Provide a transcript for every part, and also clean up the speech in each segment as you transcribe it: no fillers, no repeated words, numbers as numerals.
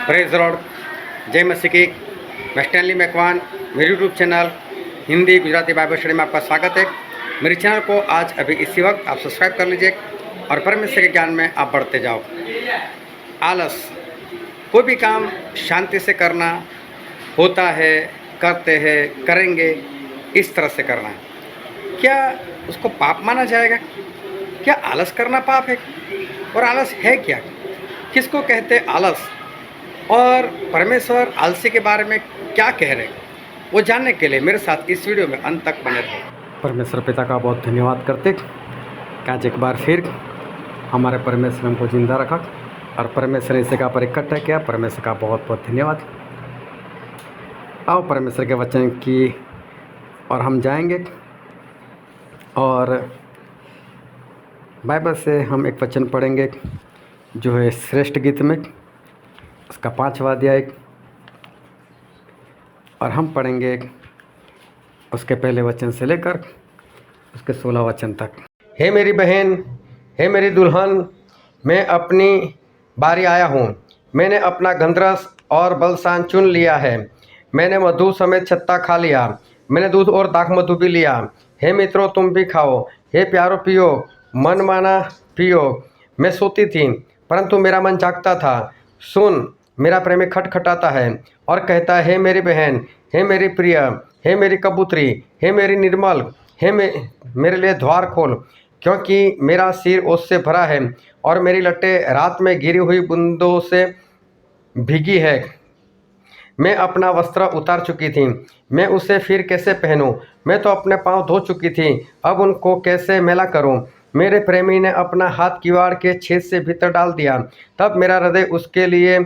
Praise Lord, जय मसीह की। मैं स्टैनली मैकवान, मेरे YouTube channel Hindi Gujarati Bible study में आपका स्वागत है। मेरे चैनल को आज अभी इसी वक्त आप सब्सक्राइब कर लीजिए और परमेश्वर के ज्ञान में आप बढ़ते जाओ। आलस, कोई भी काम शांति से करना होता है, करते हैं, करेंगे, इस तरह से करना, क्या उसको पाप माना जाएगा? क्या आलस करना पाप है? और आलस है क्या? किसको कहते हैं आलस? और परमेश्वर आलसी के बारे में क्या कह रहे हैं, वो जानने के लिए मेरे साथ इस वीडियो में अंत तक बने रहो। परमेश्वर पिता का बहुत धन्यवाद करते कि आज एक बार फिर हमारे परमेश्वर हमको जिंदा रखा और परमेश्वर ने इसे का पर इकट्ठा किया। परमेश्वर का बहुत बहुत धन्यवाद। आओ परमेश्वर के वचन की और हम जाएंगे और बाइबल से हम एक वचन पढ़ेंगे जो है श्रेष्ठ गीत में उसका 5वां अध्याय, और हम पढ़ेंगे उसके पहले वचन से लेकर उसके 16 वचन तक। हे मेरी बहन, हे मेरी दुल्हन, मैं अपनी बारी आया हूँ। मैंने अपना गंधरस और बलसान चुन लिया है। मैंने मधु समेत छत्ता खा लिया। मैंने दूध और दाख मधु भी लिया। हे मित्रों, तुम भी खाओ। हे प्यारो, पियो, मन माना पियो। मैं सोती थी परंतु मेरा मन जागता था। सुन, मेरा प्रेमी खटखटाता है और कहता है, हे मेरी बहन, हे मेरी प्रिय, हे मेरी कबूतरी, हे मेरी निर्मल, हे मेरे लिए द्वार खोल, क्योंकि मेरा सिर ओस से भरा है और मेरी लटें रात में गिरी हुई बूंदों से भीगी है। मैं अपना वस्त्र उतार चुकी थी, मैं उसे फिर कैसे पहनूं? मैं तो अपने पांव धो चुकी थी, अब उनको कैसे मैला करूं? मेरे प्रेमी ने अपना हाथ किवाड़ के छेद से भीतर डाल दिया, तब मेरा हृदय उसके लिए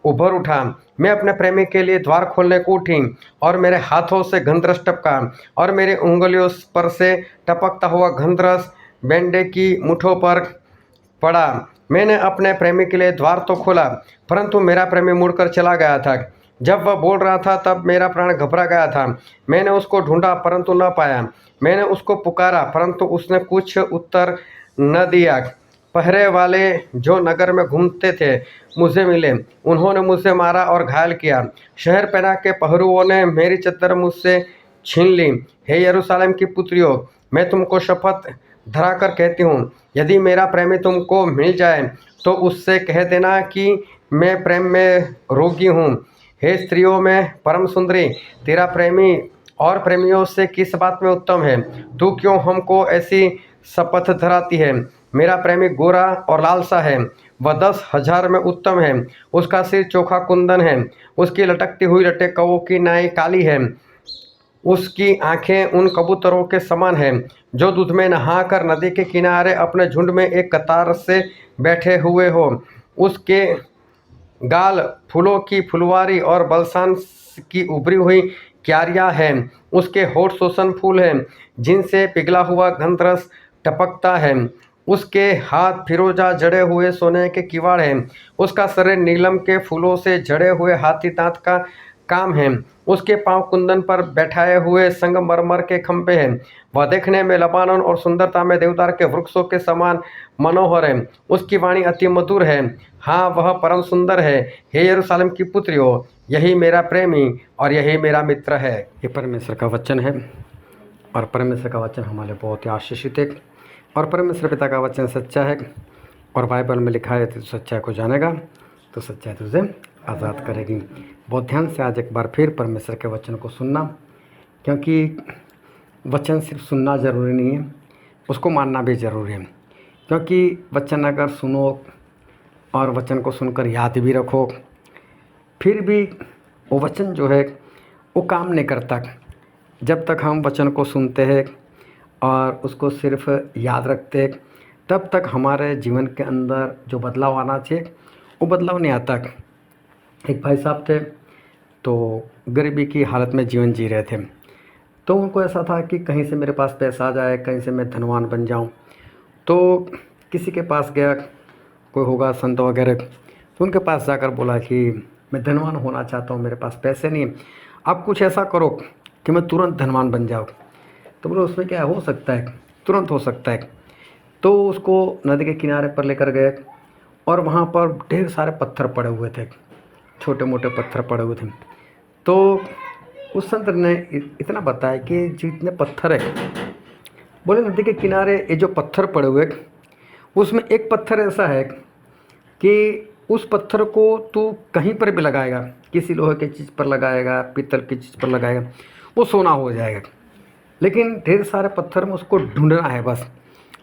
उभर उठा। मैं अपने प्रेमी के लिए द्वार खोलने को उठी और मेरे हाथों से गंधरस टपका और मेरी उंगलियों पर से टपकता हुआ गंधरस बेंडे की मुठों पर पड़ा। मैंने अपने प्रेमी के लिए द्वार तो खोला, परंतु मेरा प्रेमी मुड़कर चला गया था। जब वह बोल रहा था तब मेरा प्राण घबरा गया था। मैंने उसको ढूंढा परंतु न पाया। मैंने उसको पुकारा परंतु उसने कुछ उत्तर न दिया। पहरे वाले जो नगर में घूमते थे मुझे मिले। उन्होंने मुझे मारा और घायल किया। शहर पहना के पहरुओं ने मेरी चद्दर मुझसे छीन ली। हे यरूशलेम की पुत्रियों, मैं तुमको शपथ धराकर कहती हूँ, यदि मेरा प्रेमी तुमको मिल जाए तो उससे कह देना कि मैं प्रेम में रोगी हूँ। हे स्त्रियों में परम सुंदरी, तेरा प्रेमी और प्रेमियों से किस बात में उत्तम है? तू क्यों हमको ऐसी शपथ धराती है? मेरा प्रेमी गोरा और लाल सा है, वह 10,000 में उत्तम है। उसका सिर चोखा कुंदन है, उसकी लटकती हुई लटें कौओं की नाई काली है। उसकी आंखें उन कबूतरों के समान हैं जो दूध में नहाकर नदी के किनारे अपने झुंड में एक कतार से बैठे हुए हो। उसके गाल फूलों की फुलवारी और बलसान की उभरी हुई क्यारियां हैं। उसके होठ सोसन फूल हैं जिनसे पिघला हुआ गंधरस टपकता है। उसके हाथ फिरोजा जड़े हुए सोने के किवाड़ हैं। उसका शरीर नीलम के फूलों से जड़े हुए हाथी दांत का काम है। उसके पांव कुंदन पर बैठाए हुए संगमरमर के खंभे हैं। वह देखने में लबानोन और सुंदरता में देवदार के वृक्षों के समान मनोहर है। उसकी वाणी अति मधुर है, हाँ वह परम सुंदर है। हे यरूशलेम की पुत्रियों, यही मेरा प्रेमी और यही मेरा मित्र है। ये परमेश्वर का वचन है और परमेश्वर का वचन हमारे बहुत ही आशीषित है और परमेश्वर पिता का वचन सच्चा है और बाइबल में लिखा है, तो सच्चाई को जानेगा तो सच्चाई तुझे आज़ाद करेगी। बहुत ध्यान से आज एक बार फिर परमेश्वर के वचन को सुनना, क्योंकि वचन सिर्फ सुनना ज़रूरी नहीं है, उसको मानना भी ज़रूरी है। क्योंकि वचन अगर सुनो और वचन को सुनकर याद भी रखो, फिर भी वो वचन जो है वो काम नहीं करता। जब तक हम वचन को सुनते हैं और उसको सिर्फ याद रखते हैं, तब तक हमारे जीवन के अंदर जो बदलाव आना चाहिए वो बदलाव नहीं आता। एक भाई साहब थे, तो गरीबी की हालत में जीवन जी रहे थे। तो उनको ऐसा था कि कहीं से मेरे पास पैसा आ जाए, कहीं से मैं धनवान बन जाऊं। तो किसी के पास गया, कोई होगा संत वगैरह, तो उनके पास जाकर बोला कि मैं धनवान होना चाहता हूं, मेरे पास पैसे नहीं, आप कुछ ऐसा करो कि मैं तुरंत धनवान बन जाऊँ। तो बोलो उसमें क्या हो सकता है, तुरंत हो सकता है। तो उसको नदी के किनारे पर लेकर गए और वहाँ पर ढेर सारे पत्थर पड़े हुए थे। छोटे मोटे पत्थर पड़े हुए थे। तो उस संत ने इतना बताया कि जितने पत्थर है, बोले नदी के किनारे ये जो पत्थर पड़े हुए उसमें एक पत्थर ऐसा है कि उस पत्थर को तू कहीं पर भी लगाएगा, किसी लोहे की चीज़ पर लगाएगा, पीतल की चीज़ पर लगाएगा, वो सोना हो जाएगा। लेकिन ढेर सारे पत्थर में उसको ढूंढना है, बस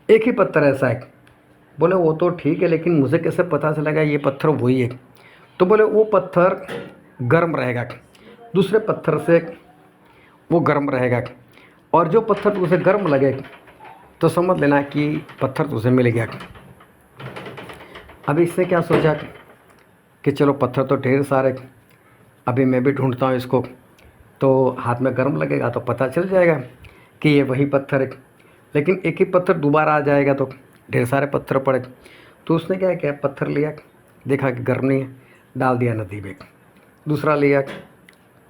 एक ही पत्थर ऐसा है। बोले वो तो ठीक है, लेकिन मुझे कैसे पता चलेगा ये पत्थर वही है? तो बोले वो पत्थर गर्म रहेगा, दूसरे पत्थर से वो गर्म रहेगा, और जो पत्थर तुझे गर्म लगे तो समझ लेना कि पत्थर तुझे मिल गया। अभी इससे क्या सोचा कि चलो पत्थर तो ढेर सारे, अभी मैं भी ढूंढता हूँ इसको, तो हाथ में गर्म लगेगा तो पता चल जाएगा कि ये वही पत्थर है। लेकिन एक ही पत्थर दोबारा आ जाएगा तो ढेर सारे पत्थर पड़े। तो उसने क्या किया, पत्थर लिया, देखा कि गर्म नहीं है, डाल दिया नदी में। दूसरा लिया,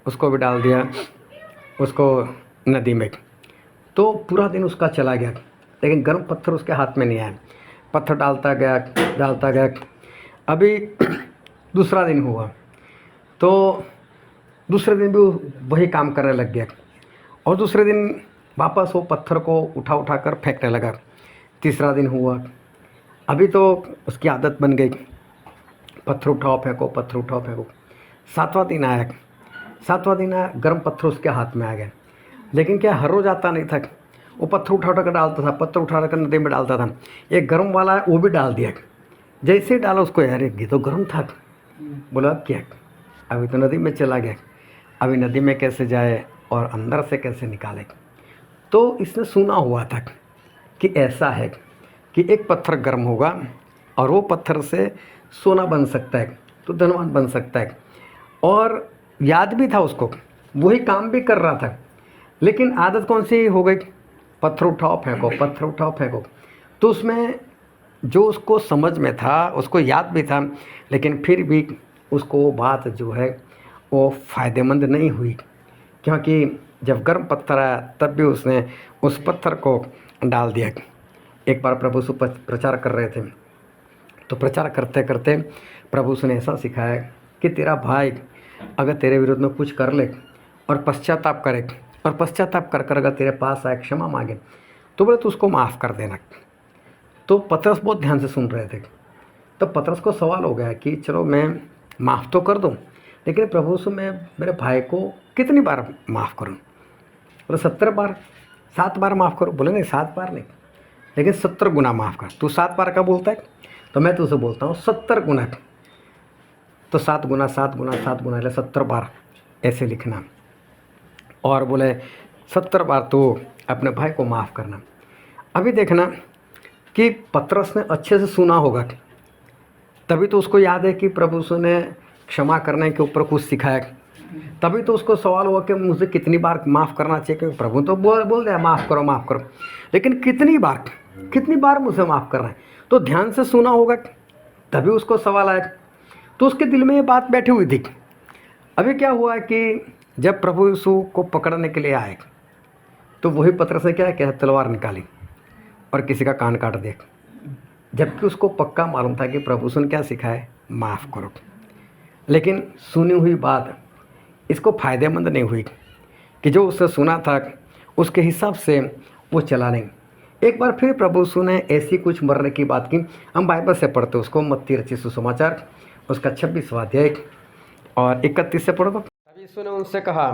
उसको भी डाल दिया उसको नदी में। तो पूरा दिन उसका चला गया, लेकिन गर्म पत्थर उसके हाथ में नहीं आया। पत्थर डालता गया। अभी दूसरा दिन हुआ तो दूसरे दिन भी वही काम करने लग गया, और दूसरे दिन वापस वो पत्थर को उठा कर फेंकने लगा। तीसरा दिन हुआ, अभी तो उसकी आदत बन गई, पत्थर उठाओ फेंको। सातवां दिन आया, गर्म पत्थर उसके हाथ में आ गया। लेकिन क्या हर रोज़ आता नहीं था, वो पत्थर उठा कर डालता था, पत्थर उठा कर नदी में डालता था। एक गर्म वाला है वो भी डाल दिया। जैसे ही डाला उसको, यार ये तो गर्म था। बोला अब क्या, अभी तो नदी में चला गया, अभी नदी में कैसे जाए और अंदर से कैसे निकाले? तो इसने सुना हुआ था कि ऐसा है कि एक पत्थर गर्म होगा और वो पत्थर से सोना बन सकता है, तो धनवान बन सकता है। और याद भी था उसको, वही काम भी कर रहा था, लेकिन आदत कौन सी हो गई, पत्थर उठाओ फेंको। तो उसमें जो उसको समझ में था, उसको याद भी था, लेकिन फिर भी उसको वो बात जो है वो फ़ायदेमंद नहीं हुई, क्योंकि जब गर्म पत्थर आया तब भी उसने उस पत्थर को डाल दिया। एक बार प्रभु यीशु प्रचार कर रहे थे, तो प्रचार करते करते प्रभु यीशु ने ऐसा सिखाया कि तेरा भाई अगर तेरे विरुद्ध में कुछ कर ले और पश्चाताप करे, और पश्चाताप कर कर अगर तेरे पास आए, क्षमा मांगे, तो बोले तो उसको माफ़ कर देना। तो पतरस बहुत ध्यान से सुन रहे थे। तो पतरस को सवाल हो गया कि चलो मैं माफ़ तो कर दूं, लेकिन प्रभु से मैं मेरे भाई को कितनी बार माफ़ करूं? बोले 70 बार, 7 बार माफ़ करो। बोले नहीं 7 बार नहीं, लेकिन 70 गुना माफ़ कर। तू 7 बार का बोलता है, तो मैं तुझसे बोलता हूँ 70 गुना। तो 7 गुना 70 बार ऐसे लिखना, और बोले 70 बार तो अपने भाई को माफ़ करना। अभी देखना कि पतरस ने अच्छे से सुना होगा, तभी तो उसको याद है कि प्रभु यीशु ने क्षमा करने के ऊपर कुछ सिखाया। तभी तो उसको सवाल हुआ कि मुझे कितनी बार माफ़ करना चाहिए, क्योंकि प्रभु तो बोल दिया माफ़ करो, लेकिन कितनी बार मुझे माफ़ करना है? तो ध्यान से सुना होगा, तभी उसको सवाल आया। तो उसके दिल में ये बात बैठी हुई थी। अभी क्या हुआ कि जब प्रभु यीशु को पकड़ने के लिए आए, तो वही पतरस ने क्या किया, तलवार निकाली और किसी का कान काट दिया, जबकि उसको पक्का मालूम था कि प्रभु यीशु ने क्या सिखाया, माफ़ करो। लेकिन सुनी हुई बात इसको फ़ायदेमंद नहीं हुई, कि जो उससे सुना था उसके हिसाब से वो चला नहीं। एक बार फिर प्रभु यीशु ने ऐसी कुछ मरने की बात की। हम बाइबल से पढ़ते उसको, मत्ती रचित सुसमाचार उसका 26वां अध्याय और 31 से पढ़ो। तब यीशु ने उनसे कहा,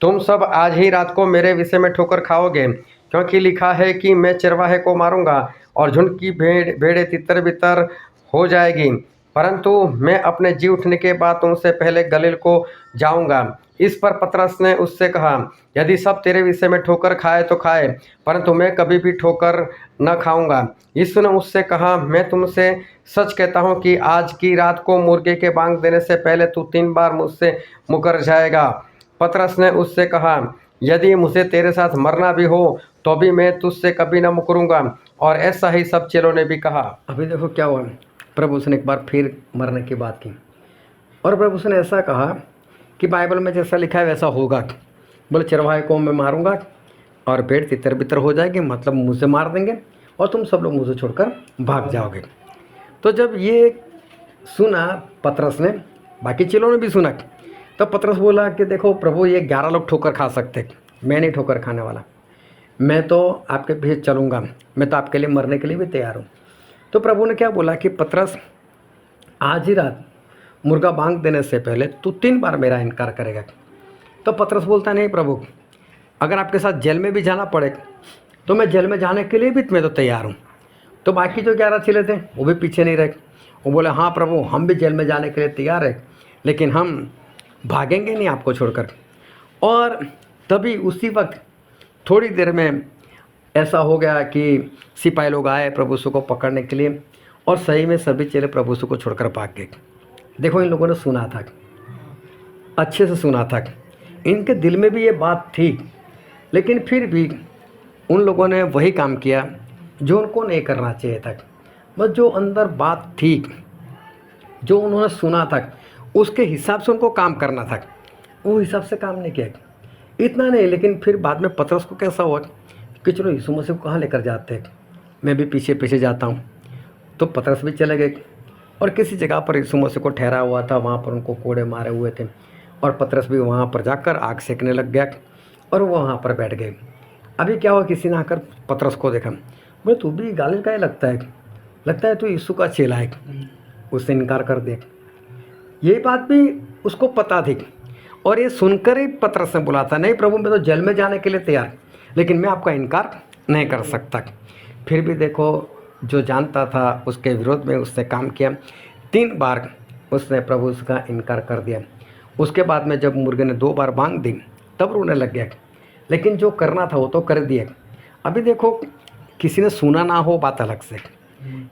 तुम सब आज ही रात को मेरे विषय में ठोकर खाओगे, क्योंकि लिखा है कि मैं चरवाहे को मारूंगा और झुंड की भेड़ें तितर बितर हो जाएगी। परंतु मैं अपने जी उठने के बाद तुमसे पहले गलील को जाऊंगा। इस पर पतरस ने उससे कहा, यदि सब तेरे विषय में ठोकर खाए तो खाए, परंतु मैं कभी भी ठोकर न खाऊंगा। यीशु ने उससे कहा, मैं तुमसे सच कहता हूँ कि आज की रात को मुर्गे के बांग देने से पहले तू 3 बार मुझसे मुकर जाएगा। पतरस ने उससे कहा, यदि मुझे तेरे साथ मरना भी हो तो भी मैं तुझसे कभी न मुकरूंगा। और ऐसा ही सब चेलों ने भी कहा। अभी देखो क्या हुआ, प्रभु उसने एक बार फिर मरने की बात की, और प्रभु उसने ऐसा कहा कि बाइबल में जैसा लिखा है वैसा होगा। बोले चरवाहे को मैं मारूंगा और भेड़ तितर बितर हो जाएगी, मतलब मुझे मार देंगे और तुम सब लोग मुझे छोड़कर भाग जाओगे। तो जब ये सुना पतरस ने, बाकी चेलों ने भी सुना। तब पतरस बोला कि देखो प्रभु, ये 11 लोग ठोकर खा सकते, मैं नहीं ठोकर खाने वाला, मैं तो आपके पीछे चलूँगा, मैं तो आपके लिए मरने के लिए भी तैयार हूँ। तो प्रभु ने क्या बोला कि पतरस, आज ही रात मुर्गा बांग देने से पहले तू 3 बार मेरा इनकार करेगा। तो पतरस बोलता, नहीं प्रभु, अगर आपके साथ जेल में भी जाना पड़े तो मैं जेल में जाने के लिए भी मैं तो तैयार हूँ। तो बाकी जो 11 चेले थे वो भी पीछे नहीं रहे, वो बोले, हाँ प्रभु, हम भी जेल में जाने के लिए तैयार है, लेकिन हम भागेंगे नहीं आपको छोड़कर। और तभी उसी वक्त थोड़ी देर में ऐसा हो गया कि सिपाही लोग आए प्रभु यीशु को पकड़ने के लिए, और सही में सभी चेले प्रभु यीशु को छोड़कर भाग गए। देखो, इन लोगों ने सुना था, अच्छे से सुना था, इनके दिल में भी ये बात थी, लेकिन फिर भी उन लोगों ने वही काम किया जो उनको नहीं करना चाहिए था। बस जो अंदर बात थी, जो उन्होंने सुना था, उसके हिसाब से उनको काम करना था, वो हिसाब से काम नहीं किया। इतना नहीं, लेकिन फिर बाद में पतरस को कैसा हुआ कि चलो यीशु मसीह को कहाँ लेकर जाते हैं, मैं भी पीछे पीछे जाता हूँ। तो पतरस भी चले गए, और किसी जगह पर यीशु मसीह को ठहरा हुआ था, वहाँ पर उनको कोड़े मारे हुए थे, और पतरस भी वहाँ पर जाकर आग सेकने लग गया, और वो वहाँ पर बैठ गए। अभी क्या हुआ, किसी ने आकर पतरस को देखा, बोले, तू भी गालिल का ही लगता है तू यीशु का चेला है। उससे इनकार कर दे। ये बात भी उसको पता थी, और ये सुनकर ही पतरस ने बोला था, नहीं प्रभु, मैं तो जेल में जाने के लिए तैयार, लेकिन मैं आपका इनकार नहीं कर सकता। फिर भी देखो, जो जानता था उसके विरोध में उसने काम किया। 3 बार उसने प्रभु का इनकार कर दिया। उसके बाद में जब मुर्गे ने 2 बार बांग दी, तब रोने लग गया, लेकिन जो करना था वो तो कर दिया। अभी देखो, किसी ने सुना ना हो बात अलग से,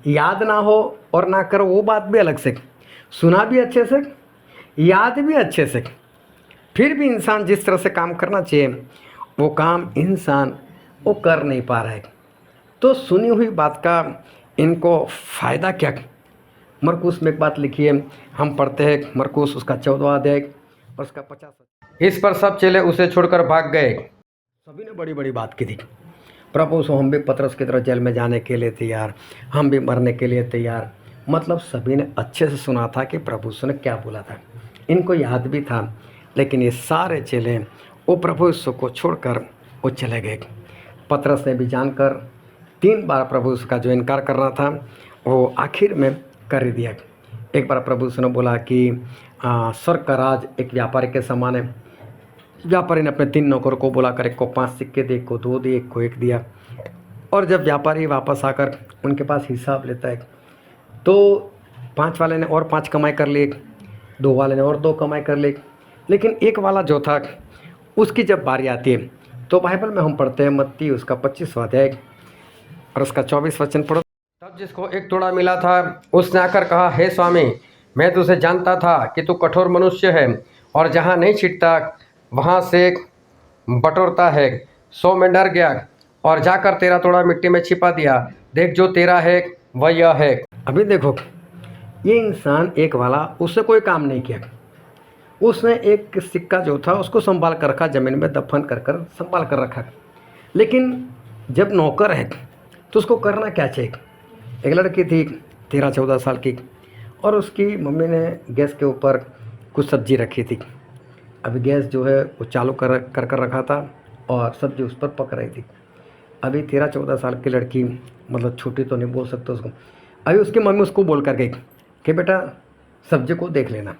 याद ना हो और ना करो वो बात भी अलग से, सुना भी अच्छे से, याद भी अच्छे से, फिर भी इंसान जिस तरह से काम करना चाहिए वो काम इंसान वो कर नहीं पा रहा है। तो सुनी हुई बात का इनको फ़ायदा क्या। मरकुस में एक बात लिखी है, हम पढ़ते हैं मरकुस उसका 14वां अध्याय और उसका 50। इस पर सब चेले उसे छोड़कर भाग गए। सभी ने बड़ी बड़ी बात की थी, प्रभु सो हम भी पतरस की तरह जेल में जाने के लिए तैयार, हम भी मरने के लिए तैयार। मतलब सभी ने अच्छे से सुना था कि प्रभु यीशु ने क्या बोला था, इनको याद भी था, लेकिन ये सारे चेले वो प्रभु यीशु को छोड़कर वो चले गए। पतरस ने भी जानकर 3 बार प्रभु यीशु का जो इनकार करना था वो आखिर में कर दिया। एक बार प्रभु यीशु ने बोला कि स्वर्ग का राज एक व्यापारी के समान है। व्यापारी ने अपने 3 नौकरों को बुलाकर, एक को 5 सिक्के दिए, एक को 2 दिए, एक को 1 दिया। और जब व्यापारी वापस आकर उनके पास हिसाब लेता है तो 5 वाले ने और 5 कमाई कर लिए, 2 वाले ने और 2 कमाई कर ली, लेकिन 1 वाला जो था उसकी जब बारी आती है तो बाइबल में हम पढ़ते हैं मत्ती उसका 25वां अध्याय और उसका 24 वचन पढ़ो। तब जिसको 1 तोड़ा मिला था उसने आकर कहा, हे स्वामी, मैं तुझे जानता था कि तू कठोर मनुष्य है और जहाँ नहीं छिटता वहाँ से बटोरता है। सो मैं डर गया और जाकर तेरा तोड़ा मिट्टी में छिपा दिया। देख, जो तेरा है वह यह है। अभी देखो, ये इंसान 1 वाला, उसने कोई काम नहीं किया, उसने 1 सिक्का जो था उसको संभाल कर रखा, ज़मीन में दफन कर संभाल कर रखा। लेकिन जब नौकर है तो उसको करना क्या चाहिए। एक लड़की थी 13-14 साल की, और उसकी मम्मी ने गैस के ऊपर कुछ सब्जी रखी थी। अभी गैस जो है वो चालू कर रखा था और सब्जी उस पर पक रही थी। अभी 13-14 साल की लड़की, मतलब छोटी तो नहीं बोल सकते उसको, अभी उसकी मम्मी उसको बोल कर गई कि बेटा सब्जी को देख लेना।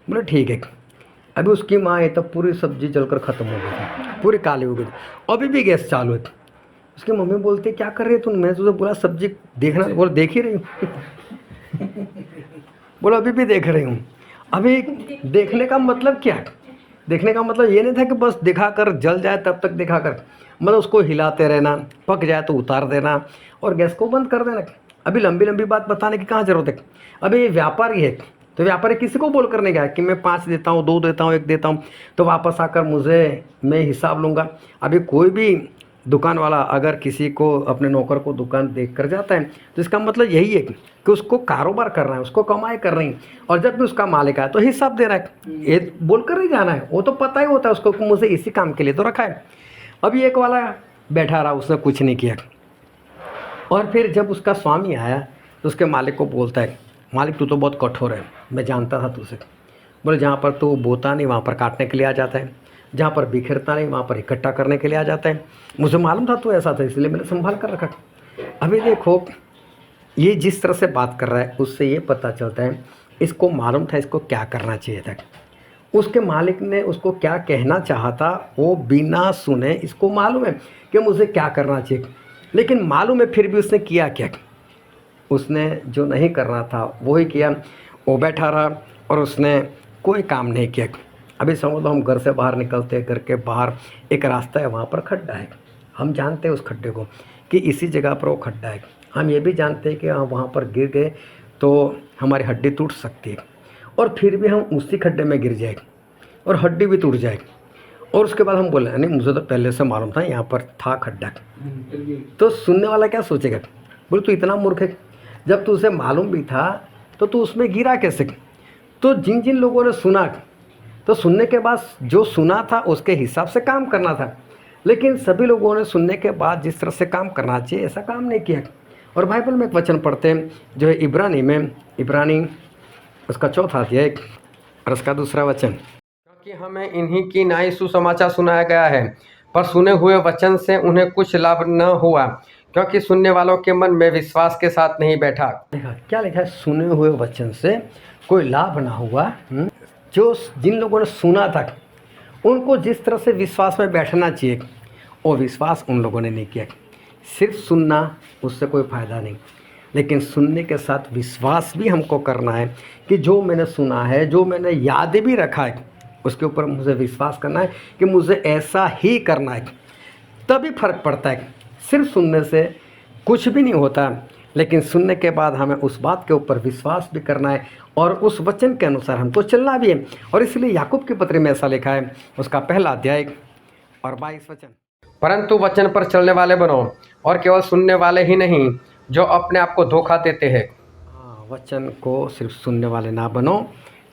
बोले ठीक है। अभी उसकी माँ है तब पूरी सब्जी जलकर ख़त्म हो गई थी, पूरी काली हो गई थी, अभी भी गैस चालू है। उसकी मम्मी बोलती, क्या कर रही है तुम, मैं तुझे बोला सब्जी देखना, बोल देख ही रही हूँ। बोला अभी भी देख रही हूँ। अभी देखने का मतलब क्या, देखने का मतलब ये नहीं था कि बस दिखा कर जल जाए तब तक दिखा कर, मतलब उसको हिलाते रहना, पक जाए तो उतार देना और गैस को बंद कर देना। अभी लंबी लंबी बात बताने की कहाँ ज़रूरत है। अभी ये व्यापारी है तो व्यापारी किसी को बोल कर नहीं गया कि मैं 5 देता हूँ, 2 देता हूँ, 1 देता हूँ, तो वापस आकर मुझे मैं हिसाब लूँगा। अभी कोई भी दुकान वाला अगर किसी को, अपने नौकर को दुकान देख कर जाता है तो इसका मतलब यही है कि उसको कारोबार करना है, उसको कमाई कर रही है, और जब भी उसका मालिक आए तो हिसाब दे रहा है। ये बोल कर नहीं जाना है, वो तो पता ही होता है उसको कि मुझे इसी काम के लिए तो रखा है। अभी 1 वाला बैठा रहा, उसने कुछ नहीं किया, और फिर जब उसका स्वामी आया तो उसके मालिक को बोलता है, मालिक तू तो बहुत कठोर है, मैं जानता था तुझसे, बोले जहाँ पर तो बोता नहीं वहाँ पर काटने के लिए आ जाता है, जहाँ पर बिखरता नहीं वहाँ पर इकट्ठा करने के लिए आ जाता है। मुझे मालूम था तो ऐसा था, इसलिए मैंने संभाल कर रखा। अभी देखो ये जिस तरह से बात कर रहा है उससे ये पता चलता है इसको मालूम था इसको क्या करना चाहिए था। उसके मालिक ने उसको क्या कहना चाहा था वो बिना सुने इसको मालूम है कि मुझे क्या करना चाहिए, लेकिन मालूम है फिर भी उसने किया क्या? उसने जो नहीं करना था वही किया। वो बैठा रहा और उसने कोई काम नहीं किया। अभी समझ लो हम घर से बाहर निकलते हैं, घर के बाहर एक रास्ता है, वहाँ पर खड्डा है। हम जानते हैं उस खड्डे को कि इसी जगह पर वो खड्डा है। हम ये भी जानते हैं कि हम वहाँ पर गिर गए तो हमारी हड्डी टूट सकती है, और फिर भी हम उसी खड्डे में गिर जाएगी और हड्डी भी टूट जाएगी। और उसके बाद हम बोले नहीं मुझे तो पहले से मालूम था यहाँ पर था खड्डा। तो सुनने वाला क्या सोचेगा? बोले तू इतना मूर्ख है, जब तू उसे मालूम भी था तो तू उसमें गिरा कैसे? तो जिन जिन लोगों ने सुना तो सुनने के बाद जो सुना था उसके हिसाब से काम करना था, लेकिन सभी लोगों ने सुनने के बाद जिस तरह से काम करना चाहिए ऐसा काम नहीं किया। और बाइबल में एक वचन पढ़ते हैं जो है इब्रानी में, इब्रानी उसका 4वां अध्याय और उसका 2 वचन। क्योंकि हमें इन्हीं की नाई सुसमाचार सुनाया गया है, पर सुने हुए वचन से उन्हें कुछ लाभ न हुआ, क्योंकि सुनने वालों के मन में विश्वास के साथ नहीं बैठा। क्या लिखा है? सुने हुए वचन से कोई लाभ ना हुआ। जो जिन लोगों ने सुना था उनको जिस तरह से विश्वास में बैठना चाहिए वो विश्वास उन लोगों ने नहीं किया। सिर्फ सुनना उससे कोई फ़ायदा नहीं, लेकिन सुनने के साथ विश्वास भी हमको करना है कि जो मैंने सुना है, जो मैंने याद भी रखा है, उसके ऊपर मुझे विश्वास करना है कि मुझे ऐसा ही करना है, तभी फ़र्क पड़ता है। सिर्फ सुनने से कुछ भी नहीं होता, लेकिन सुनने के बाद हमें उस बात के ऊपर विश्वास भी करना है और उस वचन के अनुसार हमको चलना भी है। और इसलिए याकूब की पत्री में ऐसा लिखा है, उसका 1 अध्याय और 22 वचन, परंतु वचन पर चलने वाले बनो और केवल सुनने वाले ही नहीं जो अपने आप को धोखा देते हैं। वचन को सिर्फ सुनने वाले ना बनो,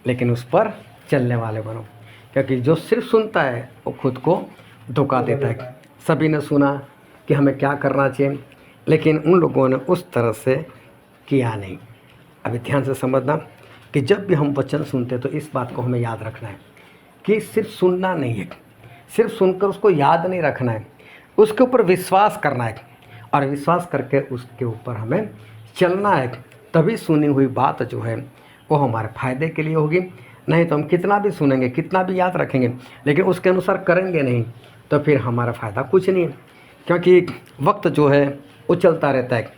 लेकिन उस पर चलने वाले बनो, क्योंकि जो सिर्फ सुनता है वो खुद को धोखा देता है। सभी ने सुना कि हमें क्या करना चाहिए, लेकिन उन लोगों ने उस तरह से किया नहीं। अभी ध्यान से समझना कि जब भी हम वचन सुनते तो इस बात को हमें याद रखना है कि सिर्फ सुनना नहीं है, सिर्फ सुनकर उसको याद नहीं रखना है, उसके ऊपर विश्वास करना है और विश्वास करके उसके ऊपर हमें चलना है। तभी सुनी हुई बात जो है वो हमारे फ़ायदे के लिए होगी। नहीं तो हम कितना भी सुनेंगे, कितना भी याद रखेंगे, लेकिन उसके अनुसार करेंगे नहीं तो फिर हमारा फ़ायदा कुछ नहीं है। क्योंकि वक्त जो है वो चलता रहता है,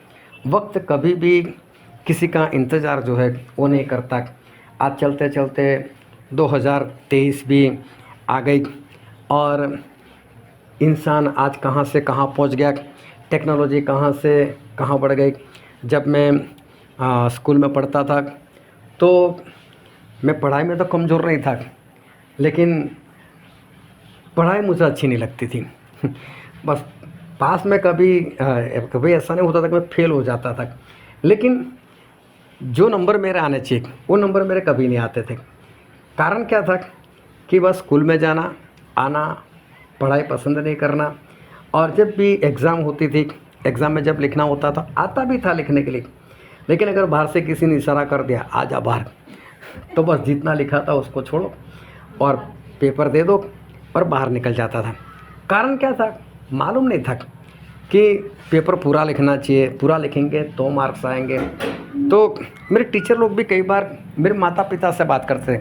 वक्त कभी भी किसी का इंतज़ार जो है वो नहीं करता। आज चलते चलते 2023 भी आ गई और इंसान आज कहाँ से कहाँ पहुंच गया, टेक्नोलॉजी कहाँ से कहाँ बढ़ गई। जब मैं स्कूल में पढ़ता था तो मैं पढ़ाई में तो कमज़ोर नहीं था, लेकिन पढ़ाई मुझे अच्छी नहीं लगती थी बस पास में कभी ऐसा नहीं होता था कि मैं फेल हो जाता था, लेकिन जो नंबर मेरे आने चाहिए वो नंबर मेरे कभी नहीं आते थे। कारण क्या था कि बस स्कूल में जाना आना, पढ़ाई पसंद नहीं करना। और जब भी एग्ज़ाम होती थी, एग्ज़ाम में जब लिखना होता था आता भी था लिखने के लिए, लेकिन अगर बाहर से किसी ने इशारा कर दिया आ जा बाहर, तो बस जितना लिखा था उसको छोड़ो और पेपर दे दो और बाहर निकल जाता था। कारण क्या था? मालूम नहीं था कि पेपर पूरा लिखना चाहिए, पूरा लिखेंगे तो मार्क्स आएंगे। तो मेरे टीचर लोग भी कई बार मेरे माता पिता से बात करते थे,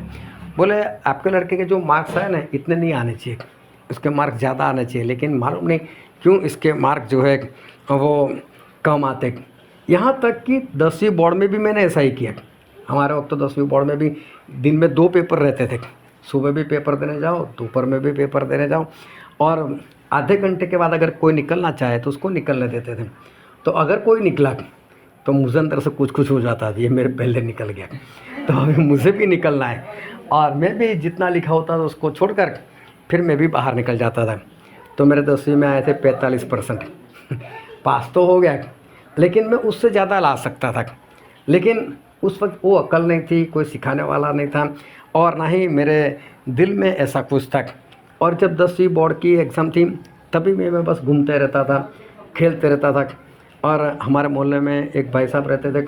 बोले आपके लड़के के जो मार्क्स आए ना इतने नहीं आने चाहिए, इसके मार्क्स ज़्यादा आने चाहिए, लेकिन मालूम नहीं क्यों इसके मार्क जो है वो कम आते। यहाँ तक कि 10वीं बोर्ड में भी मैंने ऐसा ही किया। हमारे वक्त तो 10वीं बोर्ड में भी दिन में 2 पेपर रहते थे, सुबह भी पेपर देने जाओ, दोपहर में भी पेपर देने जाओ, और आधे घंटे के बाद अगर कोई निकलना चाहे तो उसको निकलने देते थे। तो अगर कोई निकला तो मुझे अंदर से कुछ हो जाता था, ये मेरे पहले निकल गया तो अभी मुझे भी निकलना है, और मैं भी जितना लिखा होता था उसको छोड़कर फिर मैं भी बाहर निकल जाता था। तो मेरे 10वीं में आए थे 45%। पास तो हो गया, लेकिन मैं उससे ज़्यादा ला सकता था, लेकिन उस वक्त वो अक्ल नहीं थी, कोई सिखाने वाला नहीं था और ना ही मेरे दिल में ऐसा कुछ था। और जब 10वीं बोर्ड की एग्ज़ाम थी तभी मैं बस घूमते रहता था, खेलते रहता था। और हमारे मोहल्ले में एक भाई साहब रहते थे,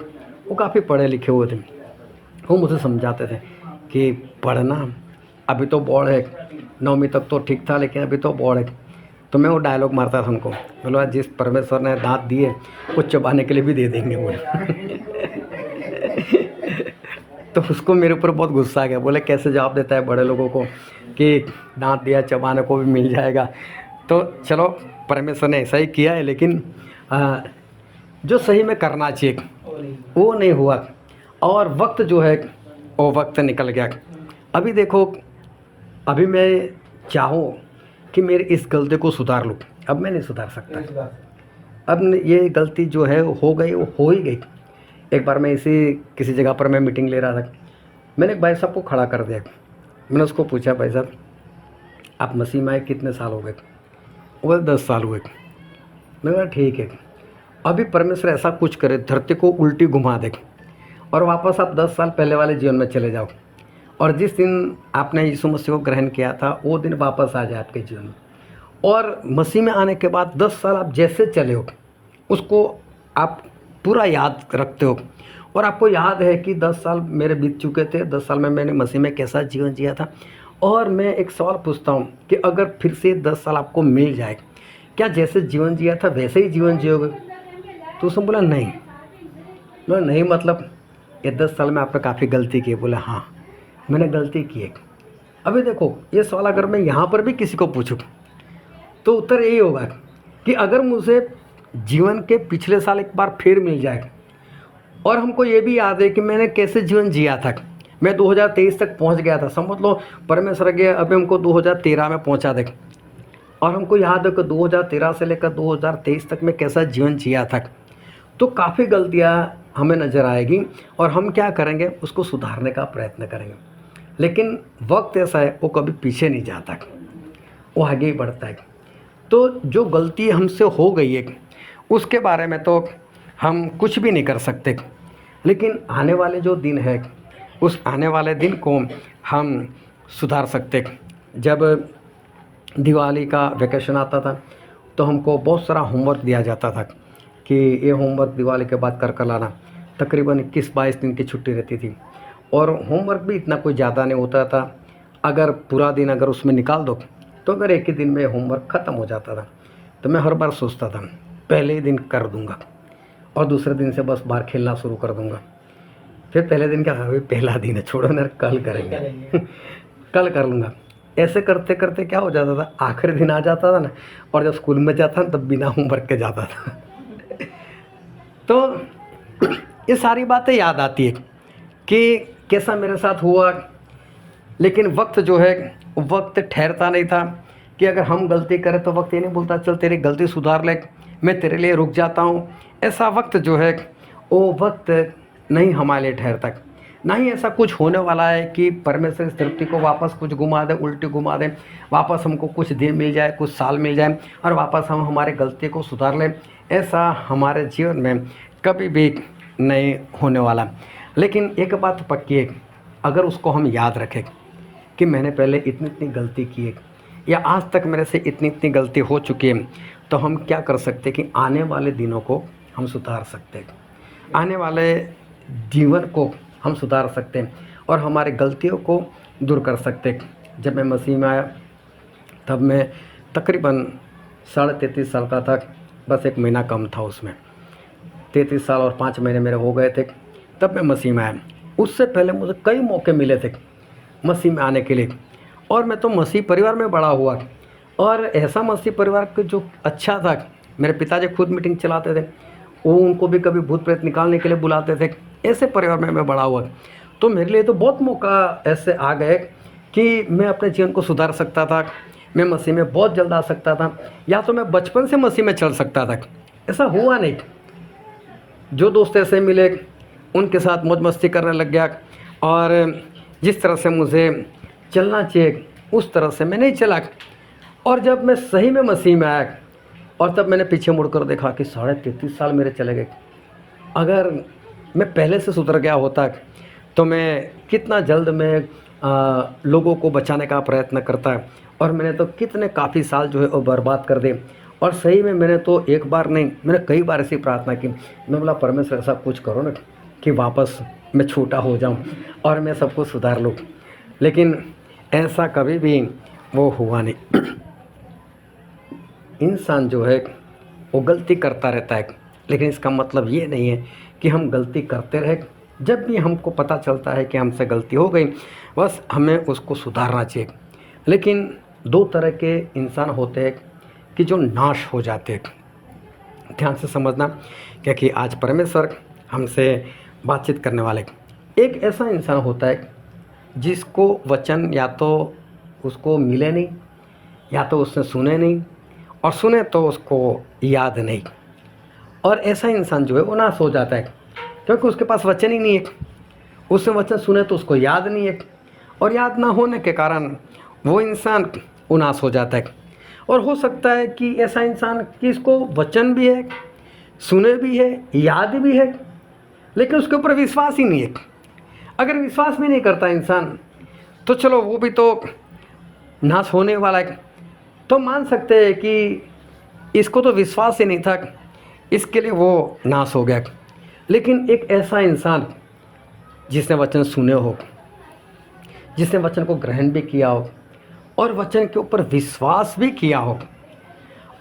वो काफ़ी पढ़े लिखे हुए थे। वो मुझे समझाते थे कि पढ़ना, अभी तो बोर्ड है, 9वीं तक तो ठीक था लेकिन अभी तो बोर्ड है। तो मैं वो डायलॉग मारता था उनको, बोला जिस परमेश्वर ने दांत दिए वो चबाने के लिए भी दे देंगे बोले। तो उसको मेरे ऊपर बहुत गुस्सा आ गया, बोले कैसे जवाब देता है बड़े लोगों को कि दांत दिया चबाने को भी मिल जाएगा। तो चलो परमेश्वर ने ऐसा ही किया है, लेकिन जो सही में करना चाहिए वो नहीं हुआ, और वक्त जो है वो वक्त निकल गया। अभी देखो, अभी मैं चाहूँ कि मेरी इस गलती को सुधार लूँ, अब मैं नहीं सुधार सकता। अब ये गलती जो है हो गई, वो हो ही गई। एक बार मैं इसी किसी जगह पर मैं मीटिंग ले रहा था, मैंने एक भाई साहब को खड़ा कर दिया। मैंने उसको पूछा, भाई साहब आप मसीह में आए कितने साल हो गए? वो बोले 10 साल हुए। मैंने कहा ठीक है, अभी परमेश्वर ऐसा कुछ करे, धरती को उल्टी घुमा दे और वापस आप 10 साल पहले वाले जीवन में चले जाओ, और जिस दिन आपने यीशु मसीह को ग्रहण किया था वो दिन वापस आ जाए आपके जीवन में, और मसीह में आने के बाद 10 साल आप जैसे चले हो उसको आप पूरा याद रखते हो, और आपको याद है कि 10 साल मेरे बीत चुके थे, 10 साल में मैंने मसीह में कैसा जीवन जिया था। और मैं एक सवाल पूछता हूँ कि अगर फिर से 10 साल आपको मिल जाए, क्या जैसे जीवन जिया था वैसे ही जीवन जियोगे? तो उसने बोला नहीं। मैं नहीं, मतलब ये 10 साल में आपने काफ़ी गलती की। बोला हाँ मैंने गलती की है। अभी देखो, ये सवाल अगर मैं यहाँ पर भी किसी को पूछूँ तो उत्तर यही होगा कि अगर मुझे जीवन के पिछले साल एक बार फिर मिल जाए, और हमको ये भी याद है कि मैंने कैसे जीवन जिया था, मैं 2023 तक पहुंच गया था, समझ लो परमेश्वर गया अभी हमको 2013 में पहुंचा दे, और हमको याद है कि 2013 से लेकर 2023 तक मैं कैसा जीवन जिया था, तो काफ़ी गलतियां हमें नज़र आएगी और हम क्या करेंगे, उसको सुधारने का प्रयत्न करेंगे। लेकिन वक्त ऐसा है, वो कभी पीछे नहीं जाता, वो आगे ही बढ़ता है। तो जो गलती हमसे हो गई है उसके बारे में तो हम कुछ भी नहीं कर सकते, लेकिन आने वाले जो दिन है उस आने वाले दिन को हम सुधार सकते। जब दिवाली का वैकेशन आता था तो हमको बहुत सारा होमवर्क दिया जाता था कि ये होमवर्क दिवाली के बाद कर लाना। तकरीबन 21-22 दिन की छुट्टी रहती थी, और होमवर्क भी इतना कोई ज़्यादा नहीं होता था। अगर पूरा दिन अगर उसमें निकाल दो तो अगर एक ही दिन में होमवर्क ख़त्म हो जाता था। तो मैं हर बार सोचता था पहले ही दिन कर दूंगा और दूसरे दिन से बस बाहर खेलना शुरू कर दूंगा। फिर पहले दिन क्या, अभी पहला दिन है, छोड़ो ना, कल करेंगे कल कर लूँगा। ऐसे करते करते क्या हो जाता था, आखिरी दिन आ जाता था ना, और जब स्कूल में जाता ना तब बिना होमवर्क के जाता था। तो ये सारी बातें याद आती है कि कैसा मेरे साथ हुआ। लेकिन वक्त जो है, वक्त ठहरता नहीं था कि अगर हम गलती करें तो वक्त ये नहीं बोलता चल तेरी गलती सुधार ले, मैं तेरे लिए रुक जाता हूँ। ऐसा वक्त जो है वो वक्त नहीं हमारे लिए ठहरता, ना ही ऐसा कुछ होने वाला है कि परमेश्वर इस धरती को वापस कुछ घुमा दे, उल्टी घुमा दे, वापस हमको कुछ दिन मिल जाए, कुछ साल मिल जाए और वापस हम हमारे गलती को सुधार लें। ऐसा हमारे जीवन में कभी भी नहीं होने वाला। लेकिन एक बात पक्की है, अगर उसको हम याद रखें कि मैंने पहले इतनी इतनी गलती की है या आज तक मेरे से इतनी इतनी गलती हो चुकी है, तो हम क्या कर सकते कि आने वाले दिनों को हम सुधार सकते हैं, आने वाले जीवन को हम सुधार सकते हैं और हमारे गलतियों को दूर कर सकते हैं। जब मैं मसीह में आया तब मैं तकरीबन 33.5 साल का था, बस 1 महीना कम था उसमें। 33 साल और 5 महीने मेरे हो गए थे तब मैं मसीह में आया। उससे पहले मुझे कई मौके मिले थे मसीह में आने के लिए, और मैं तो मसीह परिवार में बड़ा हुआ, और ऐसा मसीह परिवार के जो अच्छा था, मेरे पिताजी खुद मीटिंग चलाते थे, वो उनको भी कभी भूत प्रेत निकालने के लिए बुलाते थे। ऐसे परिवार में मैं बड़ा हुआ, तो मेरे लिए तो बहुत मौका ऐसे आ गए कि मैं अपने जीवन को सुधार सकता था, मैं मसीह में बहुत जल्द आ सकता था, या तो मैं बचपन से मसीह में चल सकता था। ऐसा हुआ नहीं। जो दोस्त ऐसे मिले उनके साथ मौज मस्ती करने लग गया, और जिस तरह से मुझे चलना चाहिए उस तरह से मैं नहीं चला। और जब मैं सही में मसीह में आया और तब मैंने पीछे मुड़कर देखा कि 33.5 साल मेरे चले गए। अगर मैं पहले से सुधर गया होता तो मैं कितना जल्द मैं लोगों को बचाने का प्रयत्न करता है, और मैंने तो कितने काफ़ी साल जो है वो बर्बाद कर दे। और सही में मैंने तो एक बार नहीं, मैंने कई बार ऐसी प्रार्थना की। मैं बोला परमेश्वर ऐसा कुछ करो ना कि वापस मैं छोटा हो जाऊं और मैं सब कुछ सुधार लूँ। लेकिन ऐसा कभी भी वो हुआ नहीं। इंसान जो है वो गलती करता रहता है, लेकिन इसका मतलब ये नहीं है कि हम गलती करते रहे। जब भी हमको पता चलता है कि हमसे गलती हो गई, बस हमें उसको सुधारना चाहिए। लेकिन दो तरह के इंसान होते हैं कि जो नाश हो जाते हैं। ध्यान से समझना, क्योंकि आज परमेश्वर हमसे बातचीत करने वाले। एक ऐसा इंसान होता है जिसको वचन या तो उसको मिले नहीं, या तो उसने सुने नहीं, और सुने तो उसको याद नहीं। और ऐसा इंसान जो है वो नाश हो जाता है, क्योंकि उसके पास वचन ही नहीं है। उसने वचन सुने तो उसको याद नहीं है, और याद ना होने के कारण वो इंसान उनाश हो जाता है। और हो सकता है कि ऐसा इंसान कि इसको वचन भी है, सुने भी है, याद भी है, लेकिन उसके ऊपर विश्वास ही नहीं है। अगर विश्वास भी नहीं करता इंसान, तो चलो वो भी तो नाश होने वाला है। तो मान सकते हैं कि इसको तो विश्वास ही नहीं था, इसके लिए वो नाश हो गया। लेकिन एक ऐसा इंसान जिसने वचन सुने हो, जिसने वचन को ग्रहण भी किया हो, और वचन के ऊपर विश्वास भी किया हो,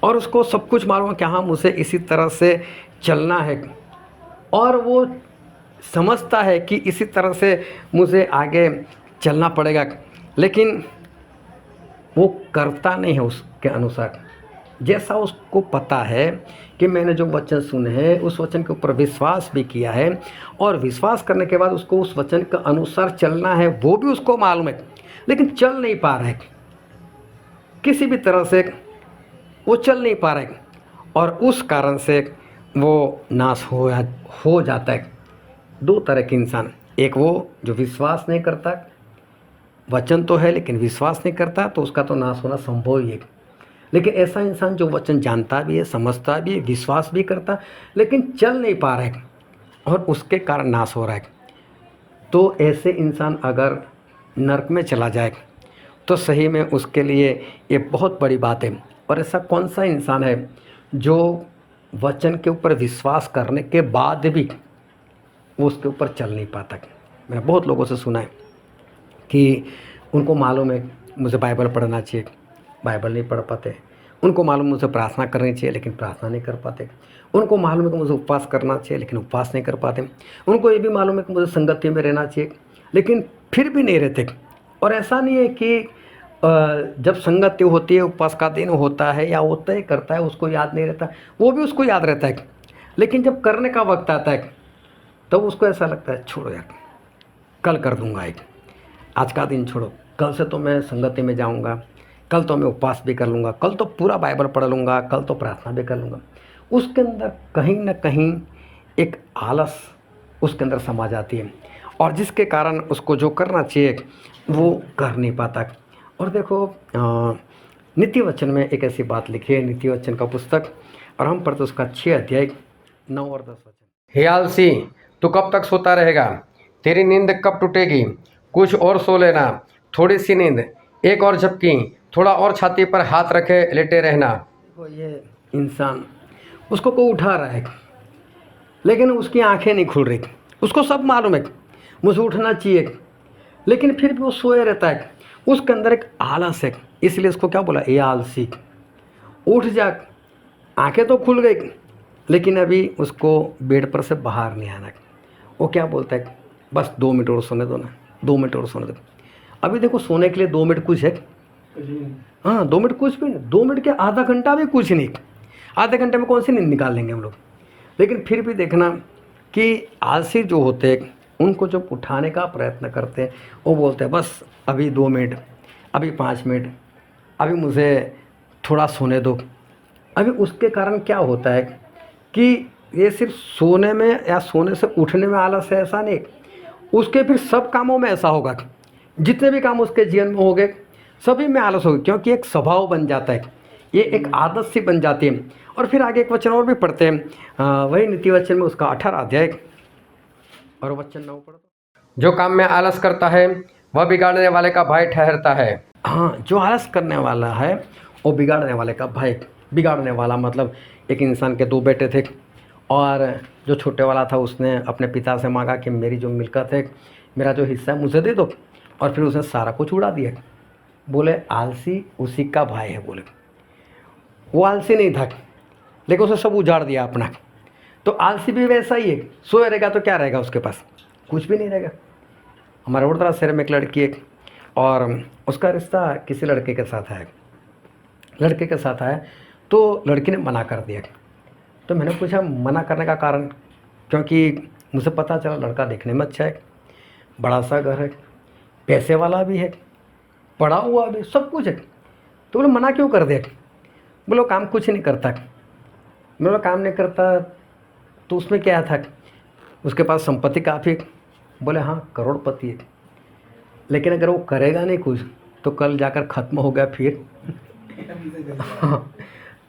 और उसको सब कुछ मालूम है कि हाँ मुझे इसी तरह से चलना है, और वो समझता है कि इसी तरह से मुझे आगे चलना पड़ेगा, लेकिन वो करता नहीं है उसके अनुसार। जैसा उसको पता है कि मैंने जो वचन सुने हैं उस वचन के ऊपर विश्वास भी किया है, और विश्वास करने के बाद उसको उस वचन के अनुसार चलना है, वो भी उसको मालूम है, लेकिन चल नहीं पा रहा है। किसी भी तरह से वो चल नहीं पा रहा है, और उस कारण से वो नाश हो जाता है। दो तरह के इंसान, एक वो जो विश्वास नहीं करता, वचन तो है लेकिन विश्वास नहीं करता, तो उसका तो नाश होना संभव ही है। लेकिन ऐसा इंसान जो वचन जानता भी है, समझता भी है, विश्वास भी करता, लेकिन चल नहीं पा रहा है, और उसके कारण नाश हो रहा है। तो ऐसे इंसान अगर नरक में चला जाए तो सही में उसके लिए ये बहुत बड़ी बात है। और ऐसा कौन सा इंसान है जो वचन के ऊपर विश्वास करने के बाद भी वो उसके ऊपर चल नहीं पाता। मैंने बहुत लोगों से सुना है कि उनको मालूम है मुझे बाइबल पढ़ना चाहिए, बाइबल नहीं पढ़ पाते। उनको मालूम मुझे प्रार्थना करनी चाहिए, लेकिन प्रार्थना नहीं कर पाते। उनको मालूम है कि मुझे उपवास करना चाहिए, लेकिन उपवास नहीं कर पाते। उनको ये भी मालूम है कि मुझे संगति में रहना चाहिए, लेकिन फिर भी नहीं रहते। और ऐसा नहीं है कि जब संगति होती है, उपवास का दिन होता है या वो तय करता है, उसको याद नहीं रहता। वो भी उसको याद रहता है, लेकिन जब करने का वक्त आता है तब उसको ऐसा लगता है छोड़ो यार, कल कर दूंगा, एक आज का दिन छोड़ो, कल से तो मैं संगति में जाऊंगा, कल तो मैं उपवास भी कर लूँगा, कल तो पूरा बाइबल पढ़ लूँगा, कल तो प्रार्थना भी कर लूँगा। उसके अंदर कहीं ना कहीं एक आलस उसके अंदर समा जाती है, और जिसके कारण उसको जो करना चाहिए वो कर नहीं पाता। और देखो नीति वचन में एक ऐसी बात लिखी है, नीति वचन का पुस्तक, और हम पढ़ते उसका 6 अध्याय 9 और 10 वचन। हे आलसी, तू कब तक सोता रहेगा? तेरी नींद कब टूटेगी? कुछ और सो लेना, थोड़ी सी नींद, एक और झपकी, थोड़ा और छाती पर हाथ रखे लेटे रहना। देखो ये इंसान, उसको कोई उठा रहा है, लेकिन उसकी आंखें नहीं खुल रही। उसको सब मालूम है मुझे उठना चाहिए, लेकिन फिर भी वो सोए रहता है। उसके अंदर एक आलस है, इसलिए उसको क्या बोला, ये आलसी, उठ जा। आंखें तो खुल गई, लेकिन अभी उसको बेड पर से बाहर नहीं आना। वो क्या बोलता है, बस 2 मिनट और सोने दो ना, 2 मिनट और सोने दो। अभी देखो सोने के लिए 2 मिनट कुछ है? हाँ, 2 मिनट कुछ भी नहीं। 2 मिनट के आधा घंटा भी कुछ नहीं। आधे घंटे में कौन सी नींद निकाल लेंगे हम लोग? लेकिन फिर भी देखना कि आलसी जो होते हैं, उनको जब उठाने का प्रयत्न करते हैं, वो बोलते हैं बस अभी 2 मिनट, अभी 5 मिनट, अभी मुझे थोड़ा सोने दो। अभी उसके कारण क्या होता है कि ये सिर्फ सोने में या सोने से उठने में आलस है ऐसा नहीं, उसके फिर सब कामों में ऐसा होगा। जितने भी काम उसके जीवन में हो गए सभी में आलस होगी, क्योंकि एक स्वभाव बन जाता है, ये एक आदत सी बन जाती है। और फिर आगे एक वचन और भी पढ़ते हैं, वही नीति वचन में उसका 18 अध्याय और वचन 9 पढ़ो। जो काम में आलस करता है वह बिगाड़ने वाले का भाई ठहरता है। हाँ, जो आलस करने वाला है वो बिगाड़ने वाले का भाई। बिगाड़ने वाला मतलब एक इंसान के 2 बेटे थे, और जो छोटे वाला था उसने अपने पिता से मांगा कि मेरी जो मिल्कियत है, मेरा जो हिस्सा है मुझे दे दो। और फिर उसने सारा कुछ उड़ा दिया। बोले आलसी उसी का भाई है। बोले वो आलसी नहीं था, लेकिन उसने सब उजाड़ दिया अपना। तो आलसी भी वैसा ही है, सोए रहेगा तो क्या रहेगा उसके पास, कुछ भी नहीं रहेगा। हमारे वडोदरा शहर में एक लड़की है और उसका रिश्ता किसी लड़के के साथ है। लड़के के साथ आया तो लड़की ने मना कर दिया। तो मैंने पूछा मना करने का कारण, क्योंकि मुझे पता चला लड़का देखने में अच्छा है, बड़ा सा घर है, पैसे वाला भी है, पढ़ा हुआ भी, सब कुछ है। तो बोले मना क्यों कर दिया? बोलो काम कुछ नहीं करता। बोला काम नहीं करता तो उसमें क्या था, उसके पास संपत्ति काफ़ी है। बोले हाँ करोड़पति है, लेकिन अगर वो करेगा नहीं कुछ तो कल जाकर ख़त्म हो गया फिर।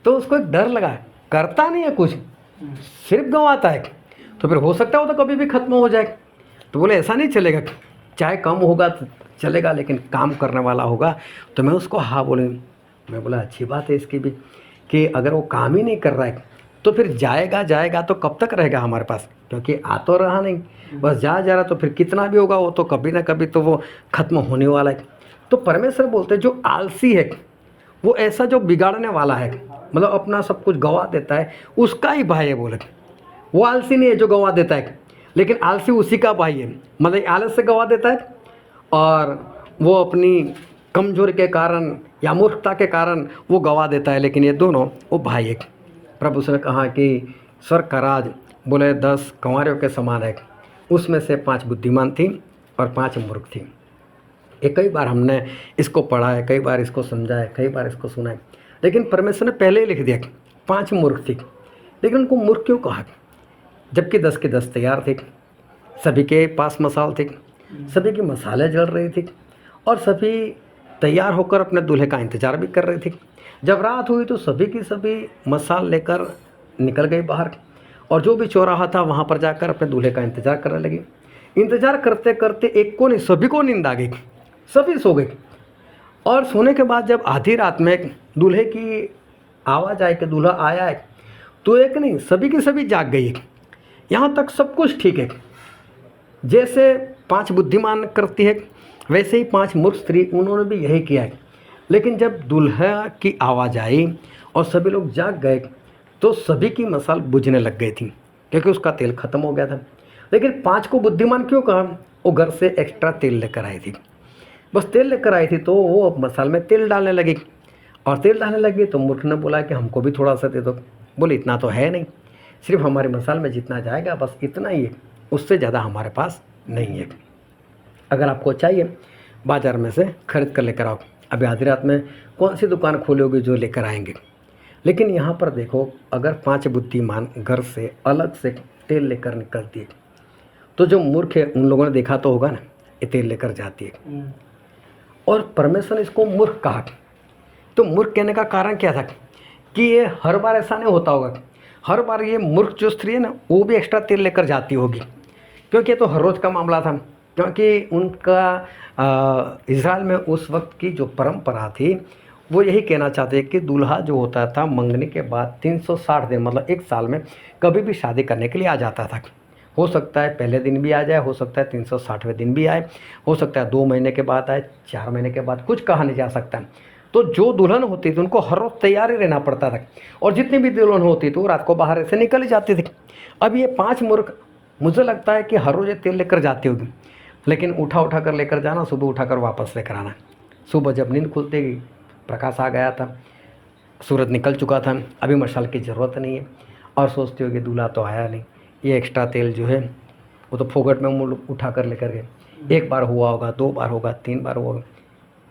तो उसको एक डर लगा, करता नहीं है कुछ, सिर्फ गंवाता है, तो फिर हो सकता है वो तो कभी भी ख़त्म हो जाए। तो बोले ऐसा नहीं चलेगा, चाहे कम होगा तो चलेगा, लेकिन काम करने वाला होगा। तो मैं उसको हाँ बोले। मैं बोला अच्छी बात है इसकी भी, कि अगर वो काम ही नहीं कर रहा है तो फिर जाएगा तो कब तक रहेगा हमारे पास, क्योंकि आ तो रहा नहीं, बस जा रहा, तो फिर कितना भी होगा वो तो कभी ना कभी तो वो ख़त्म होने वाला है। तो परमेश्वर बोलते हैं जो आलसी है वो ऐसा जो बिगाड़ने वाला है, मतलब अपना सब कुछ गंवा देता है, उसका ही भाई है। बोले वो आलसी नहीं है जो गंवा देता है, लेकिन आलसी उसी का भाई है, मतलब आलस से गंवा देता है और वो अपनी कमजोरी के कारण या मूर्खता के कारण वो गंवा देता है, लेकिन ये दोनों वो भाई है। प्रभु ने कहा कि स्वर्ग का राज बोले 10 कंवारियों के समान है, उसमें से 5 बुद्धिमान थी और 5 मूर्ख थी। ये कई बार हमने इसको पढ़ा है, कई बार इसको समझा है, कई बार इसको सुना है, लेकिन परमेश्वर ने पहले ही लिख दिया 5 मूर्ख थी। लेकिन उनको मूर्ख क्यों कहा? जबकि 10 के 10 तैयार थे, सभी के पास मसाल थे, सभी की मसाले जल रही थी और सभी तैयार होकर अपने दूल्हे का इंतज़ार भी कर रही थी। जब रात हुई तो सभी की सभी मसाल लेकर निकल गई बाहर, और जो भी चौराहा था वहाँ पर जाकर अपने दूल्हे का इंतज़ार करने लगी। इंतज़ार करते करते एक को नहीं सभी को नींद आ गई, सभी सो गए। और सोने के बाद जब आधी रात में दूल्हे की आवाज़ आई कि दूल्हा आया है, तो एक नहीं सभी की सभी जाग गई। यहाँ तक सब कुछ ठीक है, जैसे 5 बुद्धिमान करती है वैसे ही 5 मूर्ख स्त्री उन्होंने भी यही किया है। लेकिन जब दूल्हा की आवाज़ आई और सभी लोग जाग गए तो सभी की मसाल बुझने लग गई थी, क्योंकि उसका तेल ख़त्म हो गया था। लेकिन 5 को बुद्धिमान क्यों कहा? वो घर से एक्स्ट्रा तेल लेकर आई थी, बस तेल लेकर आई थी, तो वो मसाल में तेल डालने लगी। और तेल डालने लगी तो मूर्ख ने बोला कि हमको भी थोड़ा सा दे दो। बोले इतना तो है नहीं, सिर्फ हमारी मसाल में जितना जाएगा बस इतना ही है, उससे ज़्यादा हमारे पास नहीं है। अगर आपको चाहिए बाज़ार में से खरीद कर लेकर आओ। अभी आधी रात में कौन सी दुकान खोलोगे जो लेकर आएंगे? लेकिन यहाँ पर देखो, अगर 5 बुद्धिमान घर से अलग से तेल लेकर निकलती है तो जो मूर्ख है उन लोगों ने देखा तो होगा ना, ये तेल लेकर जाती है। और परमेश्वर ने इसको मूर्ख कहा। तो मूर्ख कहने का कारण क्या था कि ये हर बार ऐसा नहीं होता होगा, हर बार ये मूर्ख जो स्त्री है ना वो भी एक्स्ट्रा तेल लेकर जाती होगी, क्योंकि ये तो हर रोज़ का मामला था। क्योंकि उनका इज़राइल में उस वक्त की जो परंपरा थी वो यही कहना चाहते कि दूल्हा जो होता था मंगनी के बाद 360 दिन मतलब 1 साल में कभी भी शादी करने के लिए आ जाता था। हो सकता है पहले दिन भी आ जाए, हो सकता है 360वें दिन भी आए, हो सकता है 2 महीने के बाद आए, 4 महीने के बाद, कुछ कहा नहीं जा सकता। तो जो दुल्हन होती थी उनको हर रोज़ तैयार ही रहना पड़ता था, और जितनी भी दुल्हन होती थी वो रात को बाहर ऐसे निकल ही जाती थी। अब ये 5 मूर्ख मुझे लगता है कि हर रोज़ ये तेल लेकर जाती होगी, लेकिन उठा कर लेकर जाना, सुबह उठाकर वापस लेकर आना। सुबह जब नींद खुलती गई, प्रकाश आ गया था, सूरज निकल चुका था, अभी मशाल की ज़रूरत नहीं है, और सोचती हो कि दूल्हा तो आया नहीं, ये एक्स्ट्रा तेल जो है वो तो फोगट में हम लोग उठा कर लेकर गए। 1 बार हुआ होगा, 2 बार होगा, 3 बार होगा,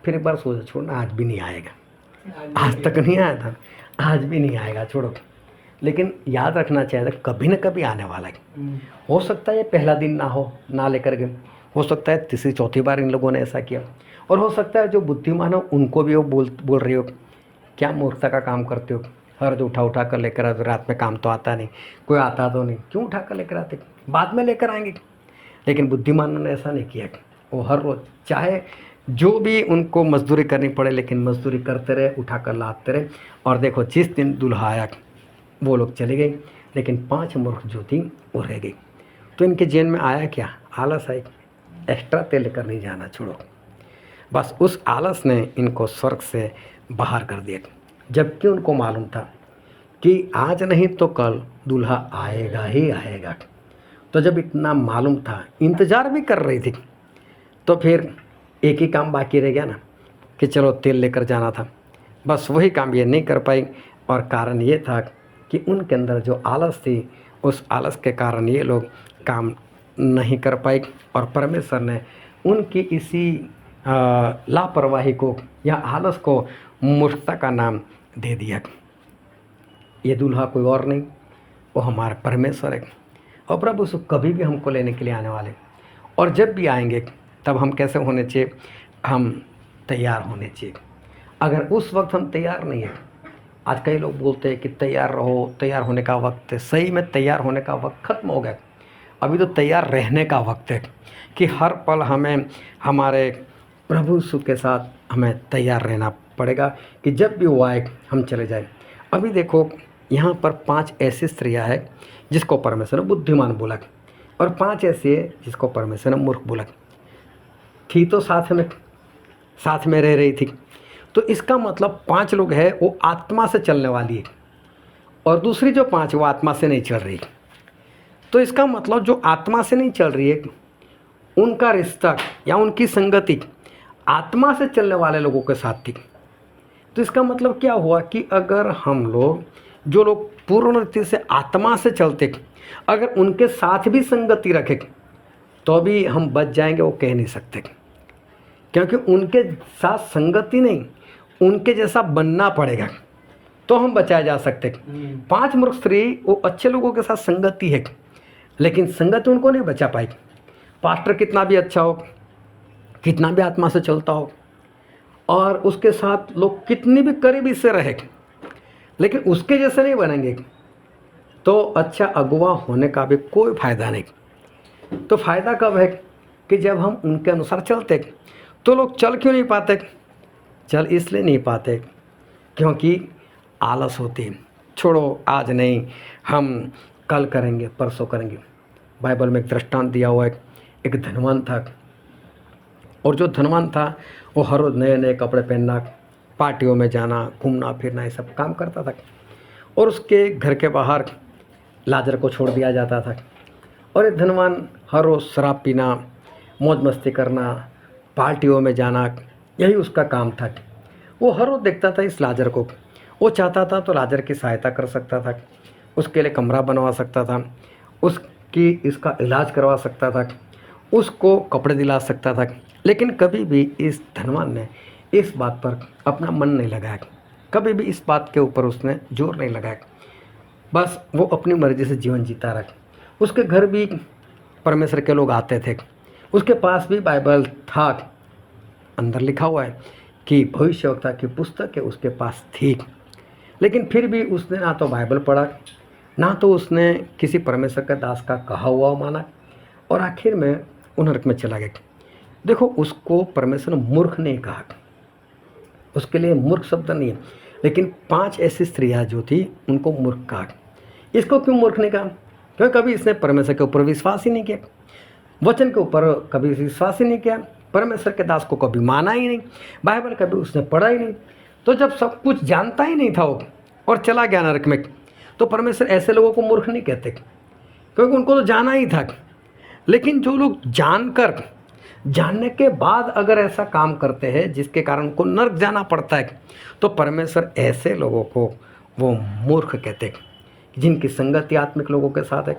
फिर एक बार सोचा छोड़ना आज भी नहीं आएगा, आज तक नहीं आया था, आज भी नहीं आएगा, छोड़ो। लेकिन याद रखना चाहिए था कभी न कभी आने वाला है। हो सकता है ये पहला दिन ना हो, ना लेकर गए, हो सकता है तीसरी चौथी बार इन लोगों ने ऐसा किया, और हो सकता है जो बुद्धिमान हो उनको भी वो बोल रही हो क्या मूर्खता का काम करते हो, हर जो उठा कर लेकर आते, रात में काम तो आता नहीं, कोई आता तो नहीं, क्यों उठा कर लेकर आते, बाद में लेकर आएंगे। लेकिन बुद्धिमानों ने ऐसा नहीं किया, वो हर रोज़ चाहे जो भी उनको मजदूरी करनी पड़े, लेकिन मजदूरी करते रहे, उठा कर लाते रहे। और देखो जिस दिन दूल्हा आया वो लोग चले गए, लेकिन 5 मूर्ख जो थी वो रह गई। तो इनके जेन में आया क्या? आलस आई, एक्स्ट्रा तेल लेकर नहीं जाना, छोड़ो। बस उस आलस ने इनको स्वर्ग से बाहर कर दिया, जबकि उनको मालूम था कि आज नहीं तो कल दूल्हा आएगा ही आएगा। तो जब इतना मालूम था, इंतज़ार भी कर रही थी, तो फिर एक ही काम बाकी रह गया ना कि चलो तेल लेकर जाना था। बस वही काम ये नहीं कर पाई, और कारण ये था कि उनके अंदर जो आलस थी, उस आलस के कारण ये लोग काम नहीं कर पाए, और परमेश्वर ने उनकी इसी लापरवाही को या आलस को मूर्खता का नाम दे दिया। ये दूल्हा कोई और नहीं, वो हमारा परमेश्वर है, और प्रभु यीशु कभी भी हमको लेने के लिए आने वाले, और जब भी आएंगे तब हम कैसे होने चाहिए, हम तैयार होने चाहिए। अगर उस वक्त हम तैयार नहीं है, आज कई लोग बोलते हैं कि तैयार रहो, तैयार होने का वक्त है। सही में तैयार होने का वक्त ख़त्म हो गया, अभी तो तैयार रहने का वक्त है कि हर पल हमें हमारे प्रभु यीशु के साथ हमें तैयार रहना पड़ेगा कि जब भी वो आए हम चले जाएं। अभी देखो यहाँ पर 5 ऐसी स्त्रियाँ हैं जिसको परमेश्वर ने बुद्धिमान बोला, और 5 ऐसी है जिसको परमेश्वर ने मूर्ख बोला। थी तो साथ में रह रही थी, तो इसका मतलब 5 लोग हैं वो आत्मा से चलने वाली है, और दूसरी जो 5 वो आत्मा से नहीं चल रही। तो इसका मतलब जो आत्मा से नहीं चल रही है, उनका रिश्ता या उनकी संगति आत्मा से चलने वाले लोगों के साथ थी। तो इसका मतलब क्या हुआ कि अगर हम लोग, जो लोग पूर्ण रीति से आत्मा से चलते, अगर उनके साथ भी संगति रखें तो भी हम बच जाएंगे, वो कह नहीं सकते, क्योंकि उनके साथ संगति नहीं, उनके जैसा बनना पड़ेगा तो हम बचाए जा सकते। 5 मूर्ख स्त्री वो अच्छे लोगों के साथ संगति है, लेकिन संगति उनको नहीं बचा पाई। पास्टर कितना भी अच्छा हो, कितना भी आत्मा से चलता हो, और उसके साथ लोग कितनी भी करीबी से रहे, लेकिन उसके जैसे नहीं बनेंगे, तो अच्छा अगुवा होने का भी कोई फ़ायदा नहीं। तो फ़ायदा कब है कि जब हम उनके अनुसार चलते। तो लोग चल क्यों नहीं पाते? चल इसलिए नहीं पाते क्योंकि आलस होती। छोड़ो आज नहीं, हम कल करेंगे, परसों करेंगे। बाइबल में एक दृष्टांत दिया हुआ है, एक धनवान था, और जो धनवान था वो हर रोज़ नए नए कपड़े पहनना, पार्टियों में जाना, घूमना फिरना, ये सब काम करता था, और उसके घर के बाहर लाजर को छोड़ दिया जाता था। और ये धनवान हर रोज़ शराब पीना, मौज मस्ती करना, पार्टियों में जाना, यही उसका काम था। वो हर रोज़ देखता था इस लाजर को, वो चाहता था तो लाजर की सहायता कर सकता था, उसके लिए कमरा बनवा सकता था, इसका इलाज करवा सकता था, उसको कपड़े दिला सकता था। लेकिन कभी भी इस धनवान ने इस बात पर अपना मन नहीं लगाया, कभी भी इस बात के ऊपर उसने जोर नहीं लगाया। बस वो अपनी मर्ज़ी से जीवन जीता रहा। उसके घर भी परमेश्वर के लोग आते थे, उसके पास भी बाइबल था, अंदर लिखा हुआ है कि भविष्यवक्ता की पुस्तक है उसके पास थी, लेकिन फिर भी उसने ना तो बाइबल पढ़ा, ना तो उसने किसी परमेश्वर के दास का कहा हुआ माना, और आखिर में वो नरक में चला गया। देखो, उसको परमेश्वर ने मूर्ख नहीं कहा, उसके लिए मूर्ख शब्द नहीं है, लेकिन 5 ऐसी स्त्रियाँ जो थी उनको मूर्ख कहा। इसको क्यों मूर्ख नहीं कहा? क्योंकि कभी इसने परमेश्वर के ऊपर विश्वास ही नहीं किया, वचन के ऊपर कभी विश्वास ही नहीं किया, परमेश्वर के दास को कभी माना ही नहीं, बाइबल कभी उसने पढ़ा ही नहीं। तो जब सब कुछ जानता ही नहीं था वो और चला गया नरक में, तो परमेश्वर ऐसे लोगों को मूर्ख नहीं कहते, क्योंकि उनको तो जाना ही था। लेकिन जो लोग जानने के बाद अगर ऐसा काम करते हैं जिसके कारण उनको नरक जाना पड़ता है, तो परमेश्वर ऐसे लोगों को वो मूर्ख कहते हैं, जिनकी संगति आत्मिक लोगों के साथ है,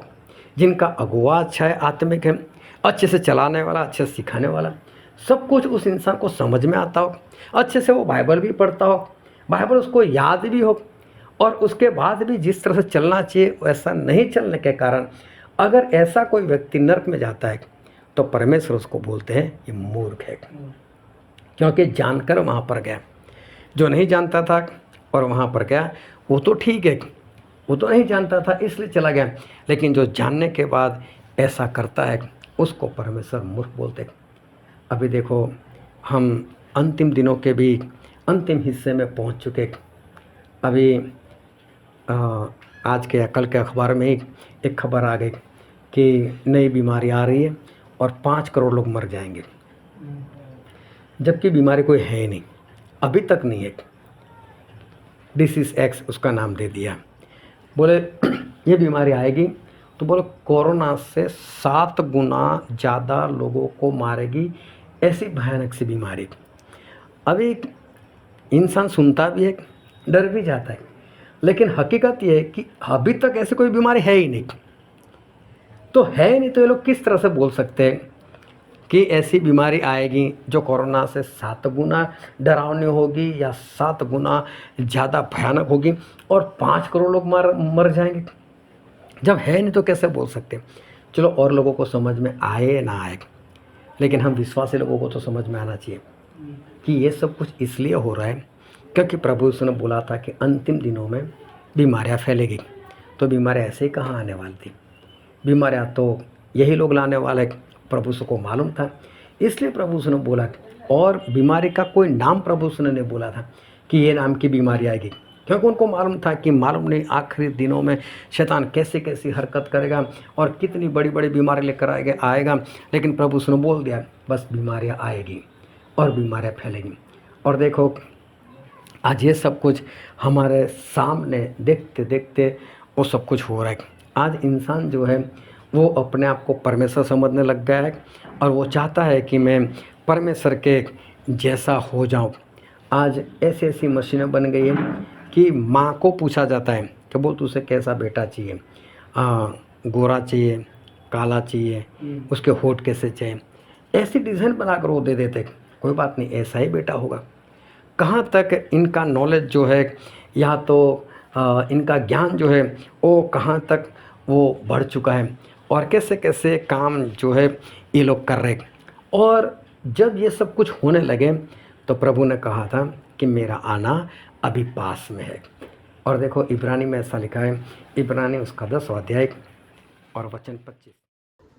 जिनका अगुवा अच्छा है, आत्मिक है, अच्छे से चलाने वाला, अच्छे से सिखाने वाला, सब कुछ उस इंसान को समझ में आता हो, अच्छे से वो बाइबल भी पढ़ता हो, बाइबल उसको याद भी हो, और उसके बाद भी जिस तरह से चलना चाहिए वैसा नहीं चलने के कारण अगर ऐसा कोई व्यक्ति नरक में जाता है, तो परमेश्वर उसको बोलते हैं ये मूर्ख है, क्योंकि जानकर वहाँ पर गया। जो नहीं जानता था और वहाँ पर गया, वो तो ठीक है, वो तो नहीं जानता था इसलिए चला गया, लेकिन जो जानने के बाद ऐसा करता है उसको परमेश्वर मूर्ख बोलते हैं। अभी देखो, हम अंतिम दिनों के भी अंतिम हिस्से में पहुँच चुके। अभी आज के या कल के अखबार में एक खबर आ गई कि नई बीमारी आ रही है और 5 करोड़ लोग मर जाएंगे। जबकि बीमारी कोई है ही नहीं, अभी तक नहीं है। डिसीज एक्स उसका नाम दे दिया। बोले ये बीमारी आएगी तो बोले कोरोना से 7 गुना ज़्यादा लोगों को मारेगी, ऐसी भयानक सी बीमारी। अभी इंसान सुनता भी है, डर भी जाता है, लेकिन हकीकत ये है कि अभी तक ऐसी कोई बीमारी है ही नहीं। तो है ही नहीं तो ये लोग किस तरह से बोल सकते हैं कि ऐसी बीमारी आएगी जो कोरोना से 7 गुना डरावनी होगी या 7 गुना ज़्यादा भयानक होगी और 5 करोड़ लोग मर जाएंगे। जब है नहीं तो कैसे बोल सकते। चलो और लोगों को समझ में आए ना आए, लेकिन हम विश्वासी लोगों को तो समझ में आना चाहिए कि ये सब कुछ इसलिए हो रहा है क्योंकि प्रभु यीशु ने बोला था कि अंतिम दिनों में बीमारियाँ फैलेगी। तो बीमारियाँ ऐसे ही कहाँ आने वाली थी, बीमारियाँ तो यही लोग लाने वाले, प्रभु यीशु को मालूम था, इसलिए प्रभु यीशु ने बोला। और बीमारी का कोई नाम प्रभु यीशु ने नहीं बोला था कि ये नाम की बीमारी आएगी, क्योंकि उनको मालूम था कि मालूम नहीं आखिरी दिनों में शैतान कैसी कैसी हरकत करेगा और कितनी बड़ी बड़ी बीमारी लेकर आएगा। लेकिन प्रभु यीशु ने बोल दिया बस बीमारियाँ आएगी और बीमारियाँ फैलेंगी। और देखो आज ये सब कुछ हमारे सामने देखते देखते वो सब कुछ हो रहा है। आज इंसान जो है वो अपने आप को परमेश्वर समझने लग गया है और वो चाहता है कि मैं परमेश्वर के जैसा हो जाऊं। आज ऐसी ऐसी मशीनें बन गई हैं कि माँ को पूछा जाता है कि बोल तुझे कैसा बेटा चाहिए, गोरा चाहिए, काला चाहिए, उसके होठ कैसे चाहिए, ऐसी डिज़ाइन बनाकर वो दे देते। कोई बात नहीं, ऐसा ही बेटा होगा। कहाँ तक इनका नॉलेज जो है या तो इनका ज्ञान जो है वो कहाँ तक वो बढ़ चुका है और कैसे कैसे काम जो है ये लोग कर रहे। और जब ये सब कुछ होने लगे तो प्रभु ने कहा था कि मेरा आना अभी पास में है। और देखो इब्रानी में ऐसा लिखा है, इब्रानी उसका 10वां अध्याय और वचन 25,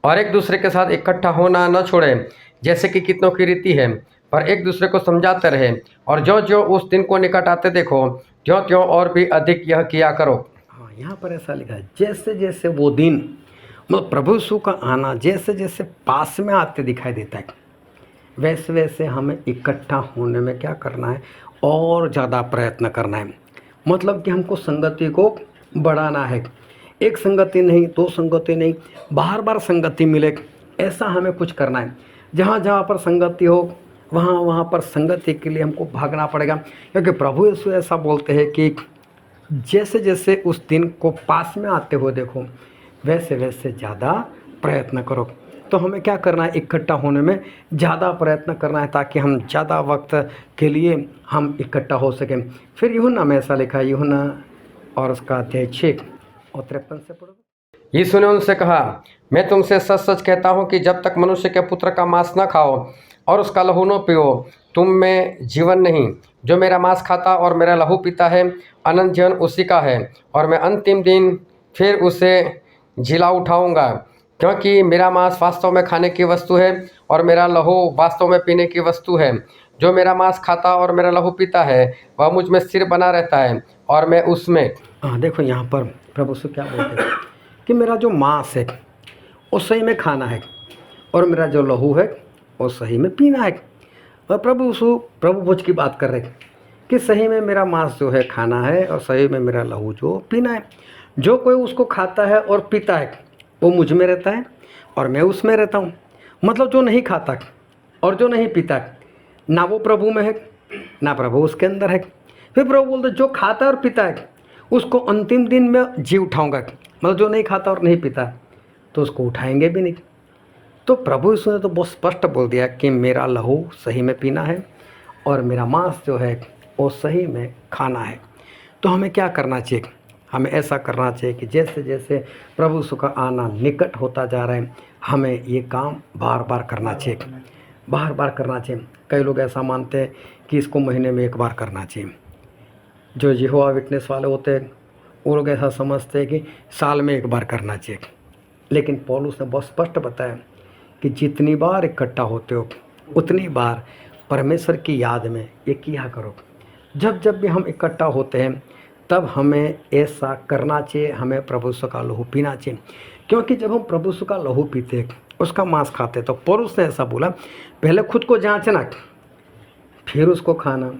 और एक दूसरे के साथ इकट्ठा होना न छोड़ें जैसे कि कितनों की रीति है, पर एक दूसरे को समझाते रहे, और जो जो उस दिन को निकट आते देखो त्यों त्यों और भी अधिक यह किया करो। हाँ, यहाँ पर ऐसा लिखा है जैसे जैसे वो दिन, मतलब प्रभु यीशु का आना जैसे जैसे पास में आते दिखाई देता है, वैसे वैसे हमें इकट्ठा होने में क्या करना है, और ज़्यादा प्रयत्न करना है। मतलब कि हमको संगति को बढ़ाना है। एक संगति नहीं, 2 संगति नहीं, बार बार संगति मिले, ऐसा हमें कुछ करना है। जहाँ जहाँ पर संगति हो वहाँ वहाँ पर संगति के लिए हमको भागना पड़ेगा, क्योंकि प्रभु यीशु ऐसा बोलते हैं कि जैसे जैसे उस दिन को पास में आते हो देखो वैसे वैसे ज़्यादा प्रयत्न करो। तो हमें क्या करना है, इकट्ठा होने में ज़्यादा प्रयत्न करना है ताकि हम ज़्यादा वक्त के लिए हम इकट्ठा हो सकें। फिर यूहन्ना में ऐसा लिखा है, यूहन्ना और उसका अध्याय 6 और 53 से पढ़ो। यीशु ने उनसे कहा, मैं तुमसे सच सच कहता हूँ कि जब तक मनुष्य के पुत्र का मांस न खाओ और उसका लहू न पियो तुम में जीवन नहीं। जो मेरा मांस खाता और मेरा लहू पीता है अनंत जीवन उसी का है, और मैं अंतिम दिन फिर उसे जिला उठाऊंगा। क्योंकि मेरा मांस वास्तव में खाने की वस्तु है और मेरा लहू वास्तव में पीने की वस्तु है। जो मेरा मांस खाता और मेरा लहू पीता है वह मुझ में स्थिर बना रहता है और मैं उसमें। देखो यहाँ पर प्रभु से क्या बोलते हैं कि मेरा जो मांस है वो सही में खाना है और मेरा जो लहू है वो सही में पीना है। और प्रभु भोज की बात कर रहे हैं कि सही में मेरा मांस जो है खाना है और सही में मेरा लहू जो पीना है। जो कोई उसको खाता है और पीता है वो मुझ में रहता है और मैं उसमें रहता हूँ। मतलब जो नहीं खाता और जो नहीं पीता ना वो प्रभु में है ना प्रभु उसके अंदर है। फिर प्रभु बोलते जो खाता है और पीता है उसको अंतिम दिन में जी उठाऊंगा। मतलब जो नहीं खाता और नहीं पीता तो उसको उठाएंगे भी नहीं। तो प्रभु यीशु ने तो बहुत स्पष्ट बोल दिया कि मेरा लहू सही में पीना है और मेरा मांस जो है वो सही में खाना है। तो हमें क्या करना चाहिए, हमें ऐसा करना चाहिए कि जैसे जैसे प्रभु यीशु का आना निकट होता जा रहा है हमें ये काम बार बार करना चाहिए, बार बार करना चाहिए। कई लोग ऐसा मानते हैं कि इसको महीने में 1 बार करना चाहिए। जो यहोवा विटनेस वाले होते हैं वो लोग ऐसा समझते हैं कि साल में 1 बार करना चाहिए। लेकिन पौलुस ने बहुत स्पष्ट बताया कि जितनी बार इकट्ठा होते हो उतनी बार परमेश्वर की याद में ये किया करो। जब जब भी हम इकट्ठा होते हैं तब हमें ऐसा करना चाहिए, हमें प्रभु यीशु का लहू पीना चाहिए। क्योंकि जब हम प्रभु यीशु का लहू पीते उसका मांस खाते तो पौलुस ने ऐसा बोला पहले खुद को जांचना फिर उसको खाना,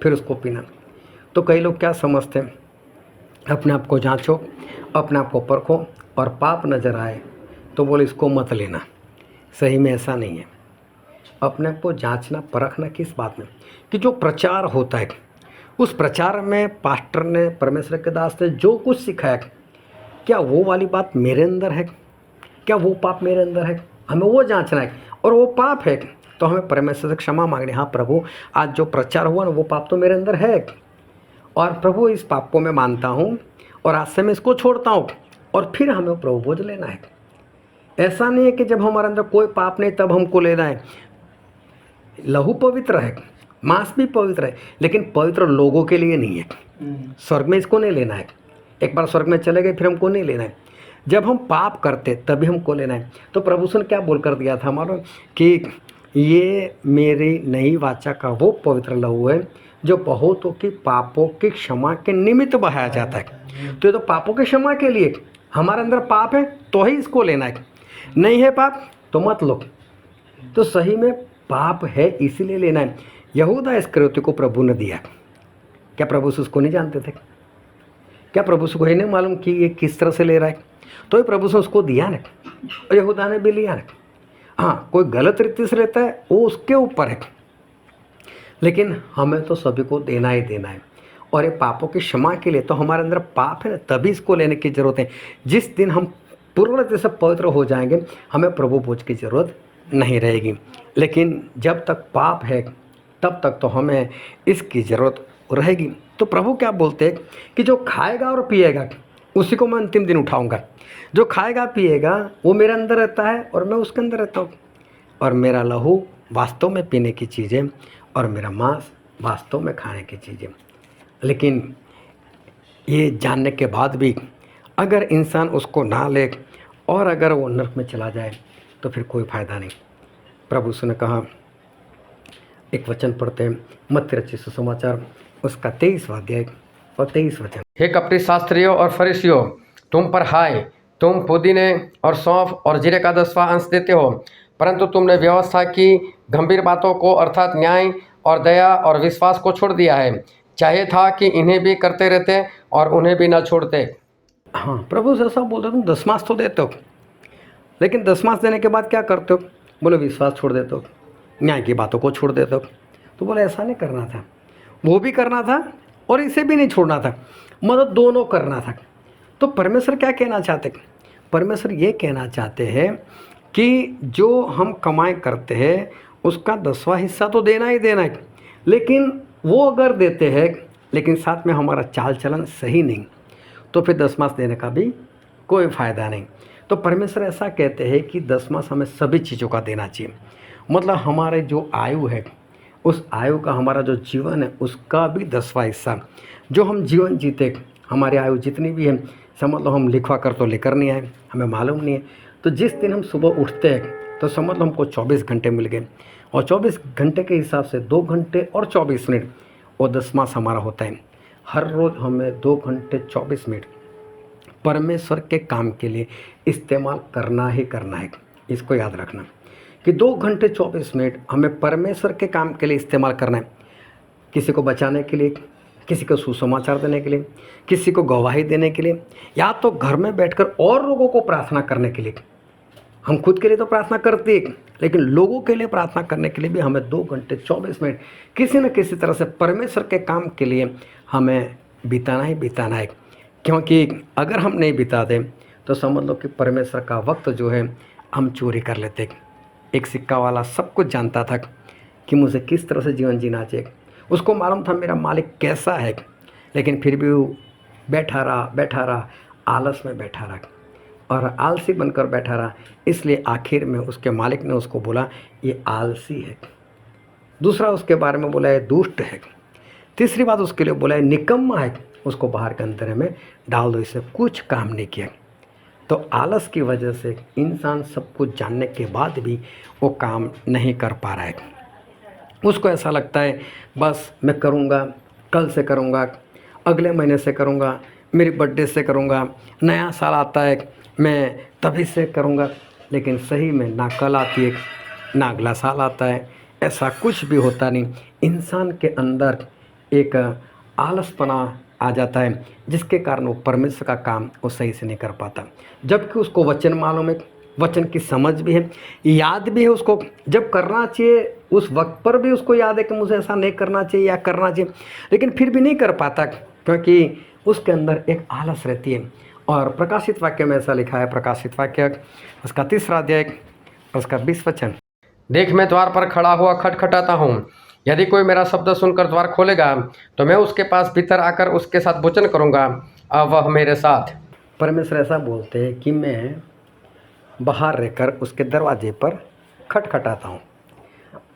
फिर उसको पीना। तो कई लोग क्या समझते हैं, अपने आप को जांचो, अपने आप को परखो, और पाप नज़र आए तो बोले इसको मत लेना। सही में ऐसा नहीं है। अपने आप को जांचना परखना किस बात में, कि जो प्रचार होता है उस प्रचार में पास्टर ने, परमेश्वर के दास ने जो कुछ सिखाया, क्या वो वाली बात मेरे अंदर है, क्या वो पाप मेरे अंदर है, हमें वो जांचना है। और वो पाप है तो हमें परमेश्वर से क्षमा मांगनी, हाँ प्रभु आज जो प्रचार हुआ ना वो पाप तो मेरे अंदर है, और प्रभु इस पाप को मैं मानता हूँ और आज से मैं इसको छोड़ता हूँ, और फिर हमें प्रभु बोझ लेना है। ऐसा नहीं है कि जब हमारे अंदर कोई पाप नहीं तब हमको लेना है। लहू पवित्र है, मांस भी पवित्र है, लेकिन पवित्र लोगों के लिए नहीं है। स्वर्ग में इसको नहीं लेना है। एक बार स्वर्ग में चले गए फिर हमको नहीं लेना है। जब हम पाप करते तभी हमको लेना है। तो प्रभु ने क्या बोल कर दिया था हमारा, कि ये मेरी नई वाचा का वो पवित्र लहू है जो बहुतों की पापों की क्षमा के निमित्त बहाया जाता है। तो ये तो पापों की क्षमा के लिए, हमारे अंदर पाप है तो ही इसको लेना है, नहीं है पाप तो मत लो। तो सही में पाप है इसीलिए लेना है। यहूदा इस्करियोती को प्रभु ने दिया, क्या प्रभु उसको नहीं जानते थे? क्या प्रभु को ये नहीं मालूम कि ये किस तरह से ले रहा है? तो ये प्रभु से उसको दिया ना, और यहूदा ने भी लिया ना। हाँ, कोई गलत रीति से लेता है वो उसके ऊपर है, लेकिन हमें तो सभी को देना ही देना है। और ये पापों की क्षमा के लिए तो हमारे अंदर पाप है ना, तभी इसको लेने की ज़रूरत है। जिस दिन हम पूर्ण रीति से पवित्र हो जाएंगे हमें प्रभु बोझ की ज़रूरत नहीं रहेगी। लेकिन जब तक पाप है तब तक तो हमें इसकी ज़रूरत रहेगी। तो प्रभु क्या बोलते हैं कि जो खाएगा और पिएगा उसी को मैं अंतिम दिन उठाऊंगा। जो खाएगा पिएगा वो मेरे अंदर रहता है और मैं उसके अंदर रहता हूँ, और मेरा लहू वास्तव में पीने की चीज़ें और मेरा मांस वास्तव में खाने की चीज़ें। लेकिन ये जानने के बाद भी अगर इंसान उसको ना ले और अगर वो नरक में चला जाए तो फिर कोई फ़ायदा नहीं। प्रभु ने कहा, एक वचन पढ़ते हैं, मत्ती रचित सुसमाचार उसका 23वां अध्याय और 23 वचन। हे कपटी शास्त्रियों और फरीसियों, तुम पर हाय, तुम पुदीने और सौंफ और जीरे का 10वां अंश देते हो, परंतु तुमने व्यवस्था की गंभीर बातों को अर्थात न्याय और दया और विश्वास को छोड़ दिया है। चाहिए था कि इन्हें भी करते रहते और उन्हें भी न छोड़ते। हाँ, प्रभु से ऐसा बोलते, तुम 10वां तो देते हो, लेकिन 10वां देने के बाद क्या करते हो? बोले विश्वास छोड़ देते हो, न्याय की बातों को छोड़ देते हो। तो बोले ऐसा नहीं करना था, वो भी करना था और इसे भी नहीं छोड़ना था, मतलब दोनों करना था। तो परमेश्वर क्या कहना चाहते? परमेश्वर ये कहना चाहते हैं कि जो हम कमाई करते हैं उसका 10वां हिस्सा तो देना ही देना है, लेकिन वो अगर देते हैं लेकिन साथ में हमारा चाल चलन सही नहीं तो फिर 10वां देने का भी कोई फ़ायदा नहीं। तो परमेश्वर ऐसा कहते हैं कि 10वां हमें सभी चीज़ों का देना चाहिए। मतलब हमारे जो आयु है उस आयु का, हमारा जो जीवन है उसका भी 10वां हिस्सा, जो हम जीवन जीते, हमारी आयु जितनी भी है समझ लो हम लिखवा कर तो लेकर नहीं आए, हमें मालूम नहीं है। तो जिस दिन हम सुबह उठते हैं तो समझ लो हमको 24 घंटे मिल गए, और 24 घंटे के हिसाब से 2 घंटे और 24 मिनट वो 10वां हमारा होता है। हर रोज़ हमें 2 घंटे 24 मिनट परमेश्वर के काम के लिए इस्तेमाल करना ही करना है। इसको याद रखना कि 2 घंटे 24 मिनट हमें परमेश्वर के काम के लिए इस्तेमाल करना है। किसी को बचाने के लिए, किसी को सुसमाचार देने के लिए, किसी को गवाही देने के लिए, या तो घर में बैठकर और लोगों को प्रार्थना करने के लिए। हम खुद के लिए तो प्रार्थना करते हैं, लेकिन लोगों के लिए प्रार्थना करने के लिए भी हमें 2 घंटे 24 मिनट किसी न किसी तरह से परमेश्वर के काम के लिए हमें बिताना ही बिताना है। क्योंकि अगर हम नहीं बिता दें तो समझ लो कि परमेश्वर का वक्त जो है हम चोरी कर लेते। एक सिक्का वाला सब कुछ जानता था कि मुझे किस तरह से जीवन जीना चाहिए, उसको मालूम था मेरा मालिक कैसा है, लेकिन फिर भी वो बैठा रहा, आलस में बैठा रहा और आलसी बनकर बैठा रहा। इसलिए आखिर में उसके मालिक ने उसको बोला ये आलसी है। दूसरा उसके बारे में बोला है दुष्ट है। तीसरी बात उसके लिए बोला है निकम्मा है, उसको बाहर के अंतरे में डाल दो, इससे कुछ काम नहीं किया। तो आलस की वजह से इंसान सब कुछ जानने के बाद भी वो काम नहीं कर पा रहा है। उसको ऐसा लगता है बस मैं करूँगा, कल से करूँगा, अगले महीने से करूँगा, मेरी बर्थडे से करूँगा, नया साल आता है मैं तभी से करूँगा। लेकिन सही में ना कल आती है, ना अगला साल आता है, ऐसा कुछ भी होता नहीं। इंसान के अंदर एक आलसपना आ जाता है, जिसके कारण वो परमेश्वर का काम वो सही से नहीं कर पाता। जबकि उसको वचन मालूम है, वचन की समझ भी है, याद भी है उसको, जब करना चाहिए उस वक्त पर भी उसको याद है कि मुझे ऐसा नहीं करना चाहिए या करना चाहिए, लेकिन फिर भी नहीं कर पाता, क्योंकि उसके अंदर एक आलस रहती है। और प्रकाशित वाक्य में ऐसा लिखा है, प्रकाशित वाक्य उसका 3 अध्याय उसका 20 वचन, देख मैं द्वार पर खड़ा हुआ खटखटाता हूँ, यदि कोई मेरा शब्द सुनकर द्वार खोलेगा तो मैं उसके पास भीतर आकर उसके साथ भोजन करूँगा और वह मेरे साथ। परमेश्वर ऐसा बोलते हैं कि मैं बाहर रहकर उसके दरवाजे पर खटखटाता हूँ।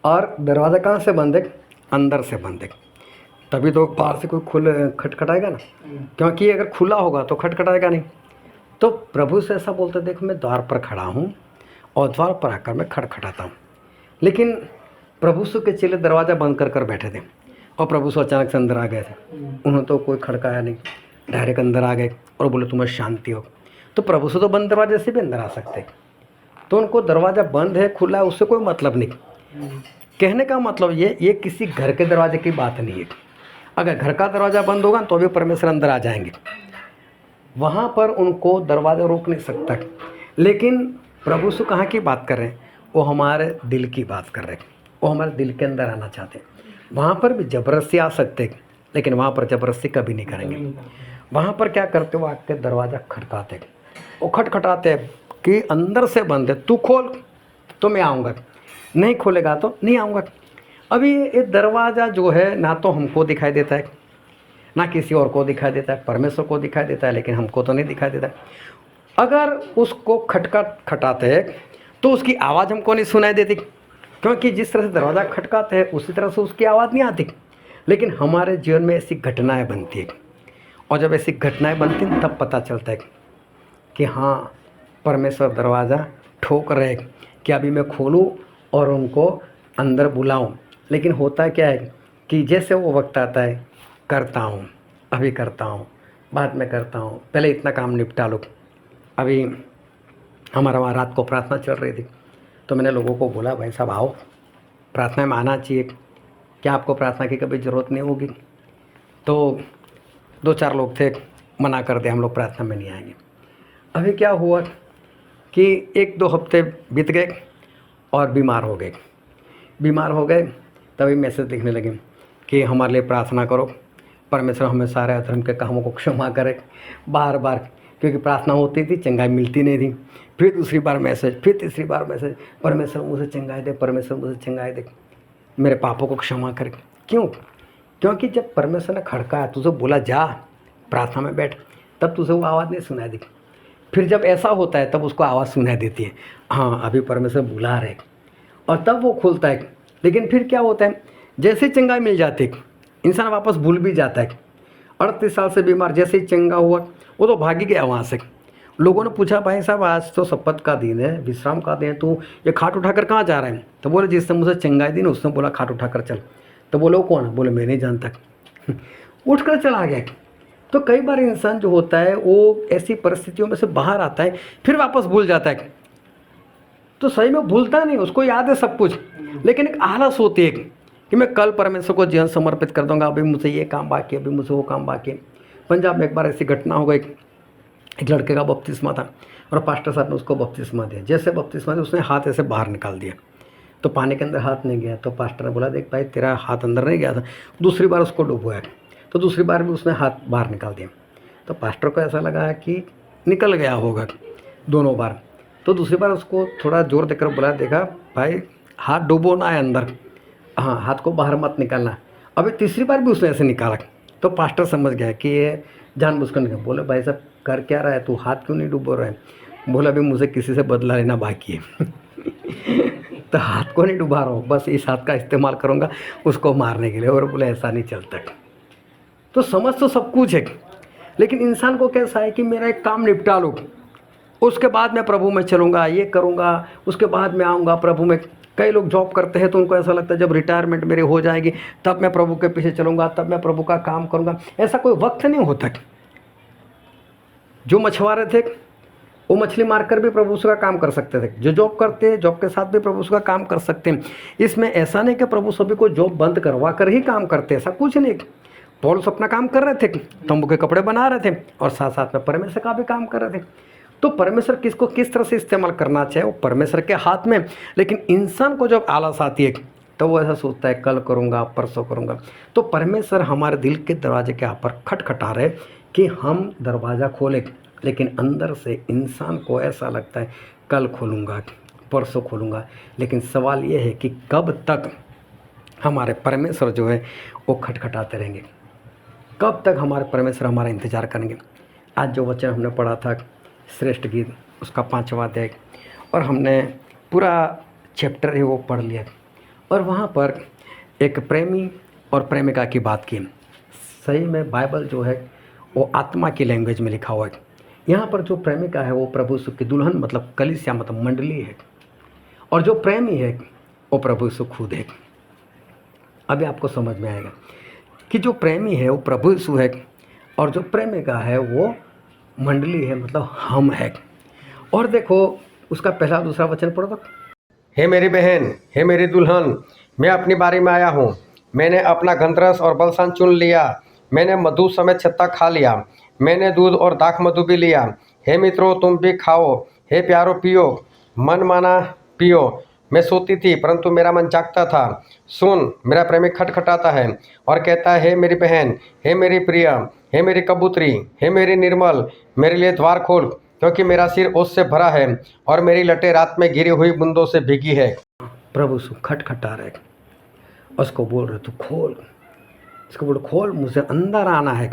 और दरवाज़ा कहाँ से बंद है? अंदर से बंद है, तभी तो बाहर से कोई खटखटाएगा ना, क्योंकि अगर खुला होगा तो खटखटाएगा नहीं। तो प्रभु से ऐसा बोलते, देख मैं द्वार पर खड़ा हूँ और द्वार पर आकर मैं खटखटाता हूँ। लेकिन प्रभु सु के चेले दरवाज़ा बंद कर बैठे थे और प्रभु सु अचानक से अंदर आ गए थे। उन्होंने तो कोई खड़काया नहीं, डायरेक्ट अंदर आ गए और बोले तुम्हें शांति हो। तो प्रभु सु तो बंद दरवाजे से भी अंदर आ सकते, तो उनको दरवाज़ा बंद है खुला है उससे कोई मतलब नहीं। कहने का मतलब ये किसी घर के दरवाजे की बात नहीं है। अगर घर का दरवाज़ा बंद होगा तो भी परमेश्वर अंदर आ जाएंगे, वहाँ पर उनको दरवाज़ा रोक नहीं सकता। लेकिन प्रभु सु कहाँ की बात कर रहे हैं? वो हमारे दिल की बात कर रहे हैं, वो हमारे दिल के अंदर आना चाहते हैं। वहाँ पर भी ज़बरदस्ती आ सकते, लेकिन वहाँ पर ज़बरदस्ती कभी नहीं करेंगे। वहाँ पर क्या करते हो, आके दरवाज़ा खटकाते, वो खटखटाते कि अंदर से बंद है, तू खोल तो मैं आऊँगा, नहीं खोलेगा तो नहीं आऊँगा। अभी ये दरवाज़ा जो है ना तो हमको दिखाई देता है ना किसी और को दिखाई देता है, परमेश्वर को दिखाई देता है, लेकिन हमको तो नहीं दिखाई देता। अगर उसको खटखटाते तो उसकी आवाज़ हमको नहीं सुनाई देती, क्योंकि जिस तरह से दरवाज़ा खटकाते हैं उसी तरह से उसकी आवाज़ नहीं आती। लेकिन हमारे जीवन में ऐसी घटनाएं बनती है, और जब ऐसी घटनाएं बनती हैं तब पता चलता है कि हाँ परमेश्वर दरवाज़ा ठोक रहे कि अभी मैं खोलूँ और उनको अंदर बुलाऊँ। लेकिन होता क्या है कि जैसे वो वक्त आता है, करता हूँ, अभी करता हूँ, बाद में करता हूँ, पहले इतना काम निपटा लो। अभी हमारा वहाँ रात को प्रार्थना चल रही थी, तो मैंने लोगों को बोला भाई साहब आओ प्रार्थना में आना चाहिए, क्या आपको प्रार्थना की कभी ज़रूरत नहीं होगी? तो 2-4 लोग थे, मना कर दिया, हम लोग प्रार्थना में नहीं आएंगे। अभी क्या हुआ कि 1-2 हफ्ते बीत गए और बीमार हो गए, तभी मैसेज लिखने लगे कि हमारे लिए प्रार्थना करो, परमेश्वर हमें सारे अधर्म के कामों को क्षमा करे। बार बार क्योंकि प्रार्थना होती थी, चंगाई मिलती नहीं थी। फिर दूसरी बार मैसेज, फिर तीसरी बार मैसेज, परमेश्वर मुझे चंगाई दे, परमेश्वर मुझे चंगाई दे, मेरे पापों को क्षमा करे। क्यों? क्योंकि जब परमेश्वर ने खड़काया, तुझे बोला जा प्रार्थना में बैठ, तब तुझे वो आवाज़ नहीं सुनाई दी। फिर जब ऐसा होता है तब उसको आवाज़ सुनाई देती है, हाँ अभी परमेश्वर बुला रहे, और तब वो खुलता है। लेकिन फिर क्या होता है, जैसे चंगाई मिल जाती है इंसान वापस भूल भी जाता है। 38 साल से बीमार, जैसे ही चंगा हुआ वो तो भाग ही गया वहाँ से। लोगों ने पूछा भाई साहब आज तो सप्पत का दिन है, विश्राम का दिन है, तू ये खाट उठाकर कहाँ जा रहा है? तो बोले जिसने मुझे चंगाई दी ना उसने बोला खाट उठाकर चल। तो बोले वो कौन है? बोले मैं नहीं जानता। उठ कर चला गया। तो कई बार इंसान जो होता है वो ऐसी परिस्थितियों में से बाहर आता है, फिर वापस भूल जाता है। तो सही में भूलता नहीं, उसको याद है सब कुछ, लेकिन एक आलस होती है कि मैं कल परमेश्वर को जीवन समर्पित कर दूंगा, अभी मुझे ये काम बाकी है, अभी मुझे वो काम बाकी है। पंजाब में एक बार ऐसी घटना हो गई, एक लड़के का बपतिस्मा था और पास्टर साहब ने उसको बपतिस्मा दिया। जैसे बपतिस्मा दिया उसने हाथ ऐसे बाहर निकाल दिया, तो पानी के अंदर हाथ नहीं गया। तो पास्टर ने बोला देख भाई तेरा हाथ अंदर नहीं गया था। दूसरी बार उसको डुबोया, तो दूसरी बार भी उसने हाथ बाहर निकाल दिया। तो पास्टर को ऐसा लगा कि निकल गया होगा दोनों बार। तो दूसरी बार उसको थोड़ा जोर देकर बोला, देखा भाई हाथ डुबोना है अंदर, हाँ हाथ को बाहर मत निकालना। अभी तीसरी बार भी उसने ऐसे निकाला, तो पास्टर समझ गया कि ये जानबूझकर निकाल। बोले भाई साहब कर क्या रहा है तू, हाथ क्यों नहीं डुबो रहा है? बोला अभी मुझे किसी से बदला लेना बाकी है। तो हाथ को नहीं डुबा रहा हूँ, बस इस हाथ का इस्तेमाल करूँगा उसको मारने के लिए। और बोले ऐसा नहीं चलता। तो समझ तो सब कुछ है, लेकिन इंसान को कैसा है कि मेरा एक काम निपटा लो, उसके बाद मैं प्रभु में चलूँगा, ये करूँगा, उसके बाद मैं आऊँगा प्रभु में। कई लोग जॉब करते हैं तो उनको ऐसा लगता है जब रिटायरमेंट मेरी हो जाएगी तब मैं प्रभु के पीछे चलूँगा, तब मैं प्रभु का काम करूँगा। ऐसा कोई वक्त नहीं होता। जो मछुआरे थे वो मछली मारकर भी प्रभु यीशु का काम कर सकते थे। जो जॉब करते हैं, जॉब के साथ भी प्रभु यीशु का काम कर सकते हैं। इसमें ऐसा नहीं कि प्रभु सभी को जॉब बंद करवा कर ही काम करते, ऐसा कुछ नहीं। पौलुस अपना काम कर रहे थे, तंबू के कपड़े बना रहे थे और साथ साथ में परमेश्वर का भी काम कर रहे थे। तो परमेश्वर किसको किस तरह से इस्तेमाल करना चाहिए वो परमेश्वर के हाथ में। लेकिन इंसान को जब आलस आती है तो वो ऐसा सोचता है कल करूँगा, परसों करूँगा। तो परमेश्वर हमारे दिल के दरवाजे के यहाँ पर खटखटा रहे कि हम दरवाज़ा खोलें, लेकिन अंदर से इंसान को ऐसा लगता है कल खोलूँगा, परसों खोलूँगा। लेकिन सवाल ये है कि कब तक हमारे परमेश्वर जो है वो खटखटाते रहेंगे, कब तक हमारे परमेश्वर हमारा इंतज़ार करेंगे। आज जो वचन हमने पढ़ा था श्रेष्ठ गीत उसका 5वां अध्याय, और हमने पूरा चैप्टर है वो पढ़ लिया, और वहाँ पर एक प्रेमी और प्रेमिका की बात की। सही में बाइबल जो है वो आत्मा की लैंग्वेज में लिखा हुआ है। यहाँ पर जो प्रेमिका है वो प्रभु यीशु की दुल्हन मतलब कलीसिया मतलब मंडली है, और जो प्रेमी है वो प्रभु यीशु खुद है। अभी आपको समझ में आएगा कि जो प्रेमी है वो प्रभु यीशु है, और जो प्रेमिका है वो मंडली है मतलब हम है। और देखो उसका पहला दूसरा वचन पढ़ो तो, हे मेरी बहन, हे मेरी दुल्हन, मैं अपनी बारी में आया हूँ। मैंने अपना गंधरस और बलसान चुन लिया, मैंने मधु समेत छत्ता खा लिया, मैंने दूध और दाख मधु भी लिया। हे मित्रों तुम भी खाओ, हे प्यारो पियो, मन माना पियो। मैं सोती थी परंतु मेरा मन जागता था। सुन, मेरा प्रेमी खटखटाता है और कहता है, हे मेरी बहन, हे मेरी प्रिय, हे मेरी कबूतरी, हे मेरी निर्मल, मेरे लिए द्वार खोल, क्योंकि मेरा सिर ओस से भरा है और मेरी लटें रात में गिरी हुई बूंदों से भीगी है। प्रभु यीशु खटखटा रहे, उसको बोल रहे तू खोल, इसको बोल खोल, मुझे अंदर आना है,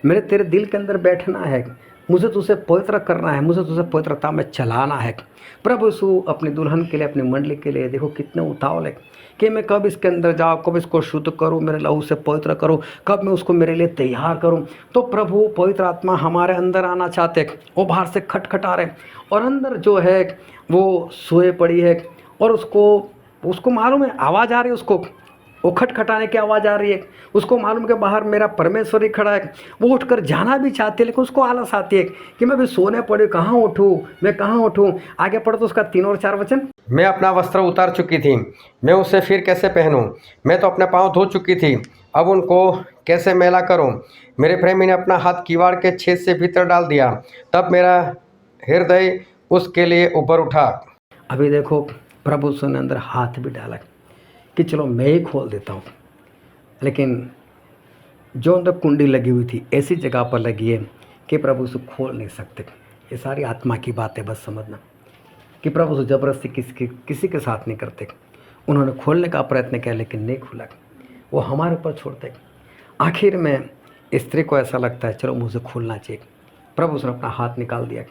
मेरे तेरे दिल के अंदर बैठना है, मुझे तुझसे पवित्र करना है, मुझे तुझसे पवित्रता में चलाना है। प्रभु यीशु अपनी दुल्हन के लिए, अपनी मंडली के लिए देखो कितने उतावल है कि मैं कब इसके अंदर जाऊँ, कब इसको शुद्ध करूँ, मेरे लहू से पवित्र करूँ, कब मैं उसको मेरे लिए तैयार करूँ। तो प्रभु पवित्र आत्मा हमारे अंदर आना चाहते, वो बाहर से खटखटा रहे, और अंदर जो है वो सोए पड़ी है, और उसको मालूम है आवाज़ आ रही है, उसको वो खटखटाने की आवाज़ आ रही है, उसको मालूम कि बाहर मेरा परमेश्वर ही खड़ा है। वो उठकर जाना भी चाहती है, लेकिन उसको आलस आती है कि मैं भी सोने पड़ी, कहाँ उठूँ, मैं कहाँ उठूँ। आगे पढ़ो तो उसका 3 और 4 वचन, मैं अपना वस्त्र उतार चुकी थी, मैं उसे फिर कैसे पहनूं, मैं तो अपने पाँव धो चुकी थी, अब उनको कैसे मैला करूं। मेरे प्रेमी ने अपना हाथ किवाड़ के छेद से भीतर डाल दिया, तब मेरा हृदय उसके लिए ऊपर उठा। अभी देखो प्रभु ने अंदर हाथ भी डाला कि चलो मैं ही खोल देता हूँ, लेकिन जो अंदर कुंडी लगी हुई थी ऐसी जगह पर लगी है कि प्रभु से खोल नहीं सकते। ये सारी आत्मा की बात है, बस समझना कि प्रभु से ज़बरदस्ती किसी के साथ नहीं करते। उन्होंने खोलने का प्रयत्न किया लेकिन नहीं खुला, वो हमारे ऊपर छोड़ते। आखिर में स्त्री को ऐसा लगता है चलो मुझे खोलना चाहिए। प्रभु उसने अपना हाथ निकाल दिया,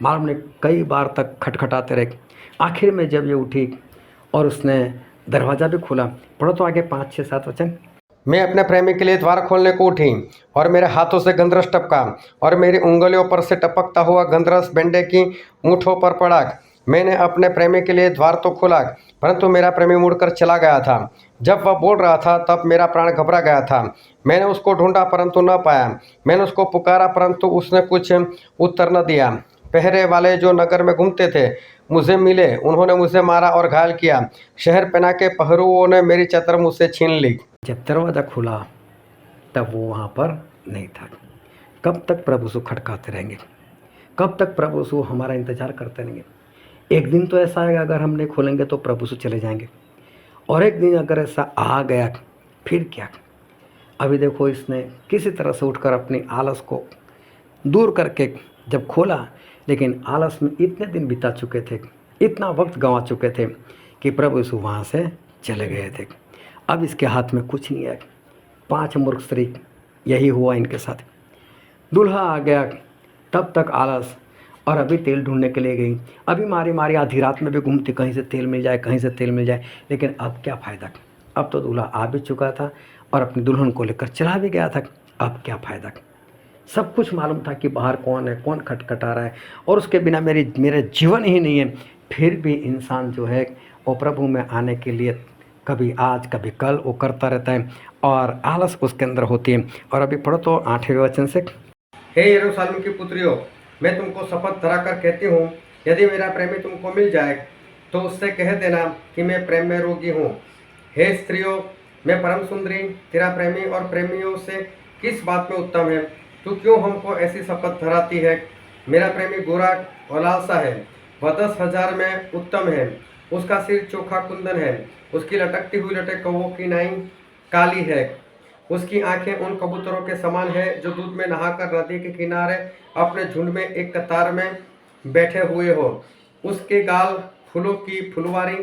मालूम ने कई बार तक खटखटाते रहे। आखिर में जब ये उठी और उसने दरवाज़ा भी खोला, पढ़ो तो आगे 5, 6, 7 वचन, मैं अपने प्रेमी के लिए द्वार खोलने को उठी और मेरे हाथों से गंधरस टपका और मेरी उंगलियों पर से टपकता हुआ गंधरस बेंडे की मूठों पर पड़ा। मैंने अपने प्रेमी के लिए द्वार तो खोला, परंतु मेरा प्रेमी मुड़कर चला गया था। जब वह बोल रहा था तब मेरा प्राण घबरा गया था। मैंने उसको ढूंढा परंतु न पाया, मैंने उसको पुकारा परंतु उसने कुछ उत्तर न दिया। पहरे वाले जो नगर में घूमते थे मुझे मिले, उन्होंने मुझे मारा और घायल किया। शहर पहना के पहरुओं ने मेरी चतर मुझसे छीन ली। जब दरवाज़ा खुला तब वो वहाँ पर नहीं था। कब तक प्रभु यीशु खटकाते रहेंगे, कब तक प्रभु यीशु हमारा इंतज़ार करते रहेंगे। एक दिन तो ऐसा आएगा अगर हम नहीं खोलेंगे तो प्रभु यीशु चले जाएंगे, और एक दिन अगर ऐसा आ गया फिर क्या। अभी देखो इसने किसी तरह से उठकर अपनी आलस को दूर करके जब खोला, लेकिन आलस में इतने दिन बिता चुके थे, इतना वक्त गंवा चुके थे कि प्रभु यीशु वहाँ से चले गए थे। अब इसके हाथ में कुछ नहीं है। 5 मूर्ख स्त्री, यही हुआ इनके साथ। दूल्हा आ गया तब तक आलस, और अभी तेल ढूंढने के लिए गई, अभी मारी मारी आधी रात में भी घूमती कहीं से तेल मिल जाए, कहीं से तेल मिल जाए। लेकिन अब क्या फ़ायदा, अब तो दूल्हा आ भी चुका था और अपनी दुल्हन को लेकर चला भी गया था। अब क्या फ़ायदा, सब कुछ मालूम था कि बाहर कौन है, कौन खटखटा रहा है, और उसके बिना मेरे जीवन ही नहीं है। फिर भी इंसान जो है वो प्रभु में आने के लिए कभी आज कभी कल वो करता रहता है, और आलस उसके अंदर होती है। और अभी पढ़ो तो 8वें वचन से, हे यरूशलेम की पुत्रियों, मैं तुमको शपथ धराकर कहती हूँ, यदि मेरा प्रेमी तुमको मिल जाए तो उससे कह देना कि मैं प्रेम में रोगी हूँ। हे स्त्रियों, मैं परम सुंदरी, तेरा प्रेमी और प्रेमियों से किस बात में उत्तम है? तू क्यों हमको ऐसी शपथ धराती है? मेरा प्रेमी गोरा और लाल सा है, वह 10,000 में उत्तम है। उसका सिर चोखा कुंदन है, उसकी लटकती हुई लटे कौवों की नाई काली है। उसकी आंखें उन कबूतरों के समान है जो दूध में नहाकर नदी के किनारे अपने झुंड में एक कतार में बैठे हुए हो। उसके गाल फूलों की फुलवारी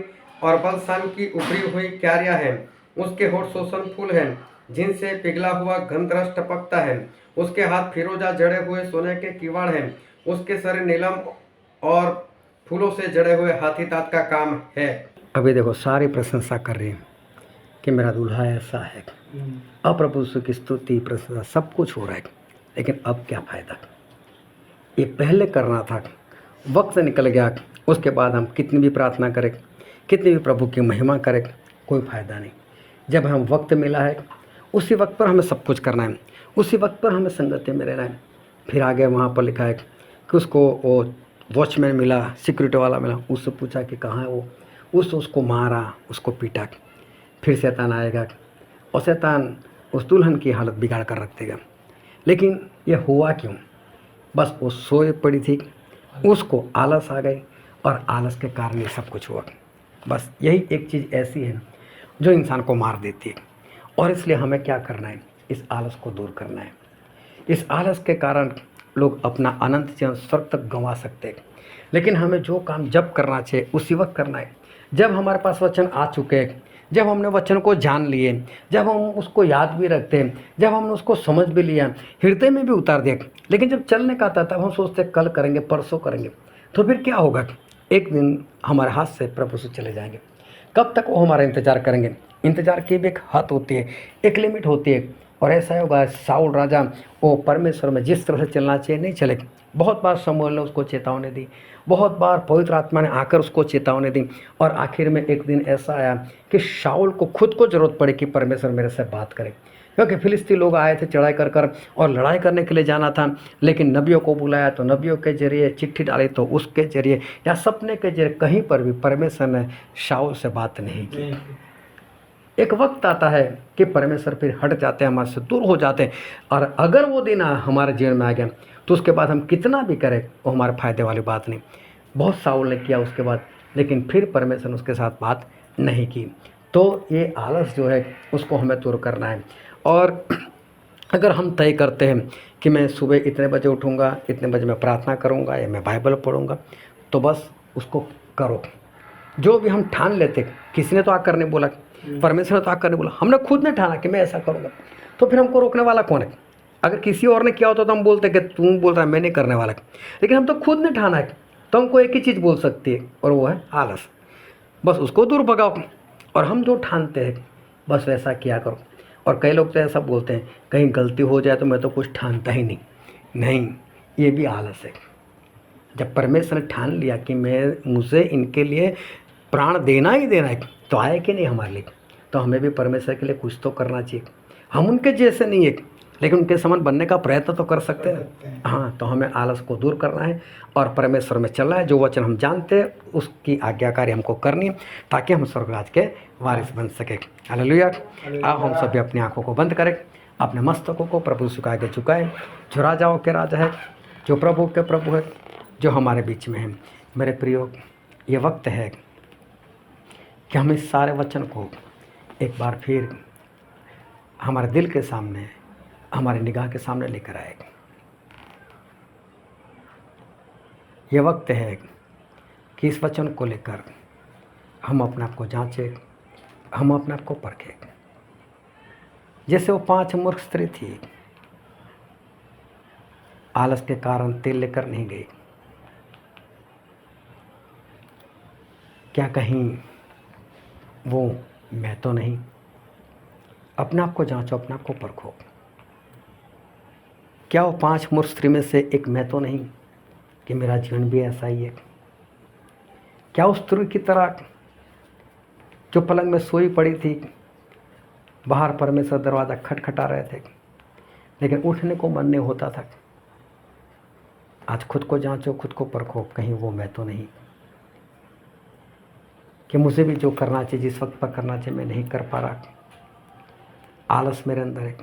और बलसान की उभरी हुई क्यारियां हैं। उसके होठ शोषण फूल हैं जिनसे पिघला हुआ गंधरस टपकता है। उसके हाथ फिरोजा जड़े हुए सोने के किवाड़ हैं। उसके शरीर नीलम और फूलों से जड़े हुए हाथी दांत का काम है। अभी देखो सारी प्रशंसा कर रही है कि मेरा दूल्हा ऐसा है। अब प्रभु यीशु की स्तुति प्रशंसा सब कुछ हो रहा है, लेकिन अब क्या फ़ायदा? ये पहले करना था, वक्त निकल गया। उसके बाद हम कितनी भी प्रार्थना करें, कितनी भी प्रभु की महिमा करें, कोई फ़ायदा नहीं। जब हम वक्त मिला है उसी वक्त पर हमें सब कुछ करना है, उसी वक्त पर हमें संगति में रहना है। फिर आगे वहाँ पर लिखा है कि उसको वो वॉचमैन मिला, सिक्योरिटी वाला मिला, उससे पूछा कि कहाँ है वो। उसको मारा, उसको पीटा। फिर शैतान आएगा और शैतान उस दुल्हन की हालत बिगाड़ कर रख देगा। लेकिन ये हुआ क्यों? बस वो सोए पड़ी थी, उसको आलस आ गई और आलस के कारण ये सब कुछ हुआ। बस यही एक चीज़ ऐसी है जो इंसान को मार देती है। और इसलिए हमें क्या करना है? इस आलस को दूर करना है। इस आलस के कारण लोग अपना अनंत जीवन स्वर्ग तक गंवा सकते हैं। लेकिन हमें जो काम जब करना चाहिए उसी वक्त करना है, जब हमारे पास वचन आ चुके हैं, जब हमने वचन को जान लिए, जब हम उसको याद भी रखते हैं, जब हमने उसको समझ भी लिया, हृदय में भी उतार दिया। लेकिन जब चलने का आता तब हम सोचते कल करेंगे, परसों करेंगे। तो फिर क्या होगा? एक दिन हमारे हाथ से प्रभु से चले जाएंगे। कब तक वो हमारा इंतज़ार करेंगे? इंतज़ार की भी एक हद होती है, एक लिमिट होती है। और ऐसा होगा, साउल राजा वो परमेश्वर में जिस तरह से चलना चाहिए नहीं चले। बहुत बार शमूएल ने उसको चेतावनी दी, बहुत बार पवित्र आत्मा ने आकर उसको चेतावनी दी। और आखिर में एक दिन ऐसा आया कि शाऊल को खुद को ज़रूरत पड़ी कि परमेश्वर मेरे से बात करे, क्योंकि फिलिस्ती लोग आए थे चढ़ाई कर कर और लड़ाई करने के लिए जाना था। लेकिन नबियों को बुलाया तो नबियों के जरिए, चिट्ठी डाली तो उसके जरिए, या सपने के जरिए, कहीं पर भी परमेश्वर ने शाऊल से बात नहीं की। एक वक्त आता है कि परमेश्वर फिर हट जाते हैं, हमारे से दूर हो जाते हैं। और अगर वो दिन हमारे जीवन में आ गया तो उसके बाद हम कितना भी करें वो हमारे फ़ायदे वाली बात नहीं। बहुत साउल ने किया उसके बाद, लेकिन फिर परमेश्वर ने उसके साथ बात नहीं की। तो ये आलस जो है उसको हमें दूर करना है। और अगर हम तय करते हैं कि मैं सुबह इतने बजे उठूँगा, इतने बजे मैं प्रार्थना करूँगा या मैं बाइबल पढ़ूँगा, तो बस उसको करो। जो भी हम ठान लेते, किसी ने तो आकर नहीं बोला, परमेश्वर ने तो आकर नहीं बोला, हमने खुद ने ठाना कि मैं ऐसा करूँगा, तो फिर हमको रोकने वाला कौन है? अगर किसी और ने किया होता तो हम बोलते कि तू बोल रहा है मैं नहीं करने वाला। लेकिन हम तो खुद ने ठाना है, तो हमको एक ही चीज़ बोल सकती है और वो है आलस। बस उसको दूर भगाओ और हम जो ठानते हैं बस वैसा किया करो। और कई लोग तो ऐसा बोलते हैं कहीं गलती हो जाए तो मैं तो कुछ ठानता ही नहीं। नहीं, ये भी आलस है। जब परमेश्वर ने ठान लिया कि मुझे इनके लिए प्राण देना ही देना है, तो आए कि नहीं हमारे लिए, तो हमें भी परमेश्वर के लिए कुछ तो करना चाहिए। हम उनके जैसे नहीं है, लेकिन उनके समान बनने का प्रयत्न तो कर सकते हैं। हाँ, तो हमें आलस को दूर करना है और परमेश्वर में चलना है। जो वचन हम जानते हैं उसकी आज्ञाकारी हमको करनी है, ताकि हम स्वर्गराज के वारिस बन सके। हालेलुया। आओ हम सभी अपनी आँखों को बंद करें, अपने मस्तकों को प्रभु यीशु के आगे झुकाएं। जो राजाओं के राजा है, जो प्रभु के प्रभु है, जो हमारे बीच में है। मेरे प्रियो, ये वक्त है कि हम इस सारे वचन को एक बार फिर हमारे दिल के सामने, हमारे निगाह के सामने लेकर आए। ये वक्त है कि इस वचन को लेकर हम अपने आप को जांचें, हम अपने आप को परखें। जैसे वो 5 मूर्ख स्त्री थी, आलस के कारण तेल लेकर नहीं गई। क्या कहीं वो मैं तो नहीं? अपने आप को जांचो, अपने आप को परखो। क्या वो 5 मूर्ख स्त्री में से एक मैं तो नहीं कि मेरा जीवन भी ऐसा ही है? क्या उस स्त्री की तरह जो पलंग में सोई पड़ी थी, बाहर परमेश्वर दरवाज़ा खटखटा रहे थे, लेकिन उठने को मन नहीं होता था? आज खुद को जांचो, खुद को परखो, कहीं वो मैं तो नहीं कि मुझे भी जो करना चाहिए, जिस वक्त पर करना चाहिए, मैं नहीं कर पा रहा। आलस मेरे अंदर है।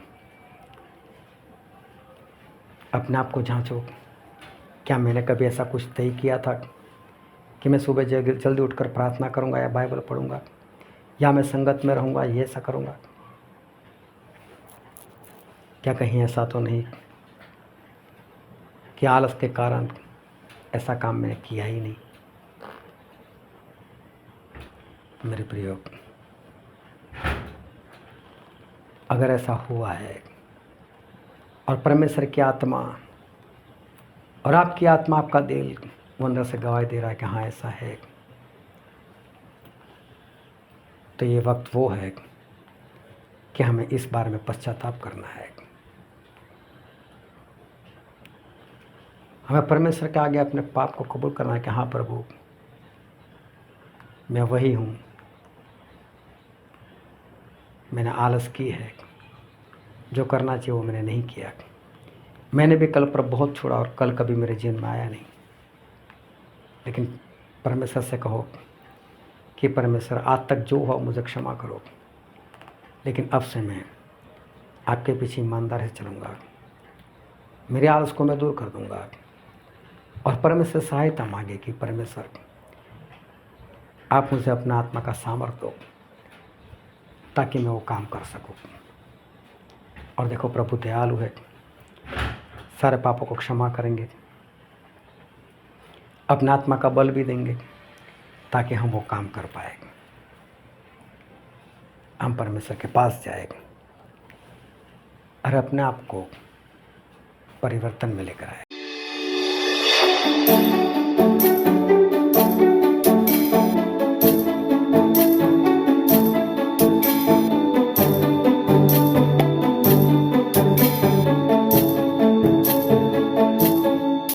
अपने आप को जांचो, क्या मैंने कभी ऐसा कुछ तय किया था कि मैं सुबह जल्दी उठकर प्रार्थना करूंगा या बाइबल पढ़ूंगा, या मैं संगत में रहूंगा, ये ऐसा करूंगा? क्या कहीं ऐसा तो नहीं कि आलस के कारण ऐसा काम मैंने किया ही नहीं? मेरे प्रियो, अगर ऐसा हुआ है और परमेश्वर की आत्मा और आपकी आत्मा, आपका दिल वो अंदर से गवाही दे रहा है कि हाँ ऐसा है, तो ये वक्त वो है कि हमें इस बारे में पश्चाताप करना है। हमें परमेश्वर के आगे अपने पाप को कबूल करना है कि हाँ प्रभु, मैं वही हूँ, मैंने आलस की है, जो करना चाहिए वो मैंने नहीं किया। मैंने भी कल पर बहुत छोड़ा और कल कभी मेरे जीवन में आया नहीं। लेकिन परमेश्वर से कहो कि परमेश्वर आज तक जो हुआ मुझे क्षमा करो, लेकिन अब से मैं आपके पीछे ईमानदार से चलूँगा, मेरे आलस को मैं दूर कर दूँगा। और परमेश्वर सहायता मांगे कि परमेश्वर आप मुझे अपना आत्मा का सामर्थ्य दो ताकि मैं वो काम कर सकूं। और देखो प्रभु दयालु है, सारे पापों को क्षमा करेंगे, अपना आत्मा का बल भी देंगे ताकि हम वो काम कर पाएंगे। हम परमेश्वर के पास जाएंगे और अपने आप को परिवर्तन में लेकर आए।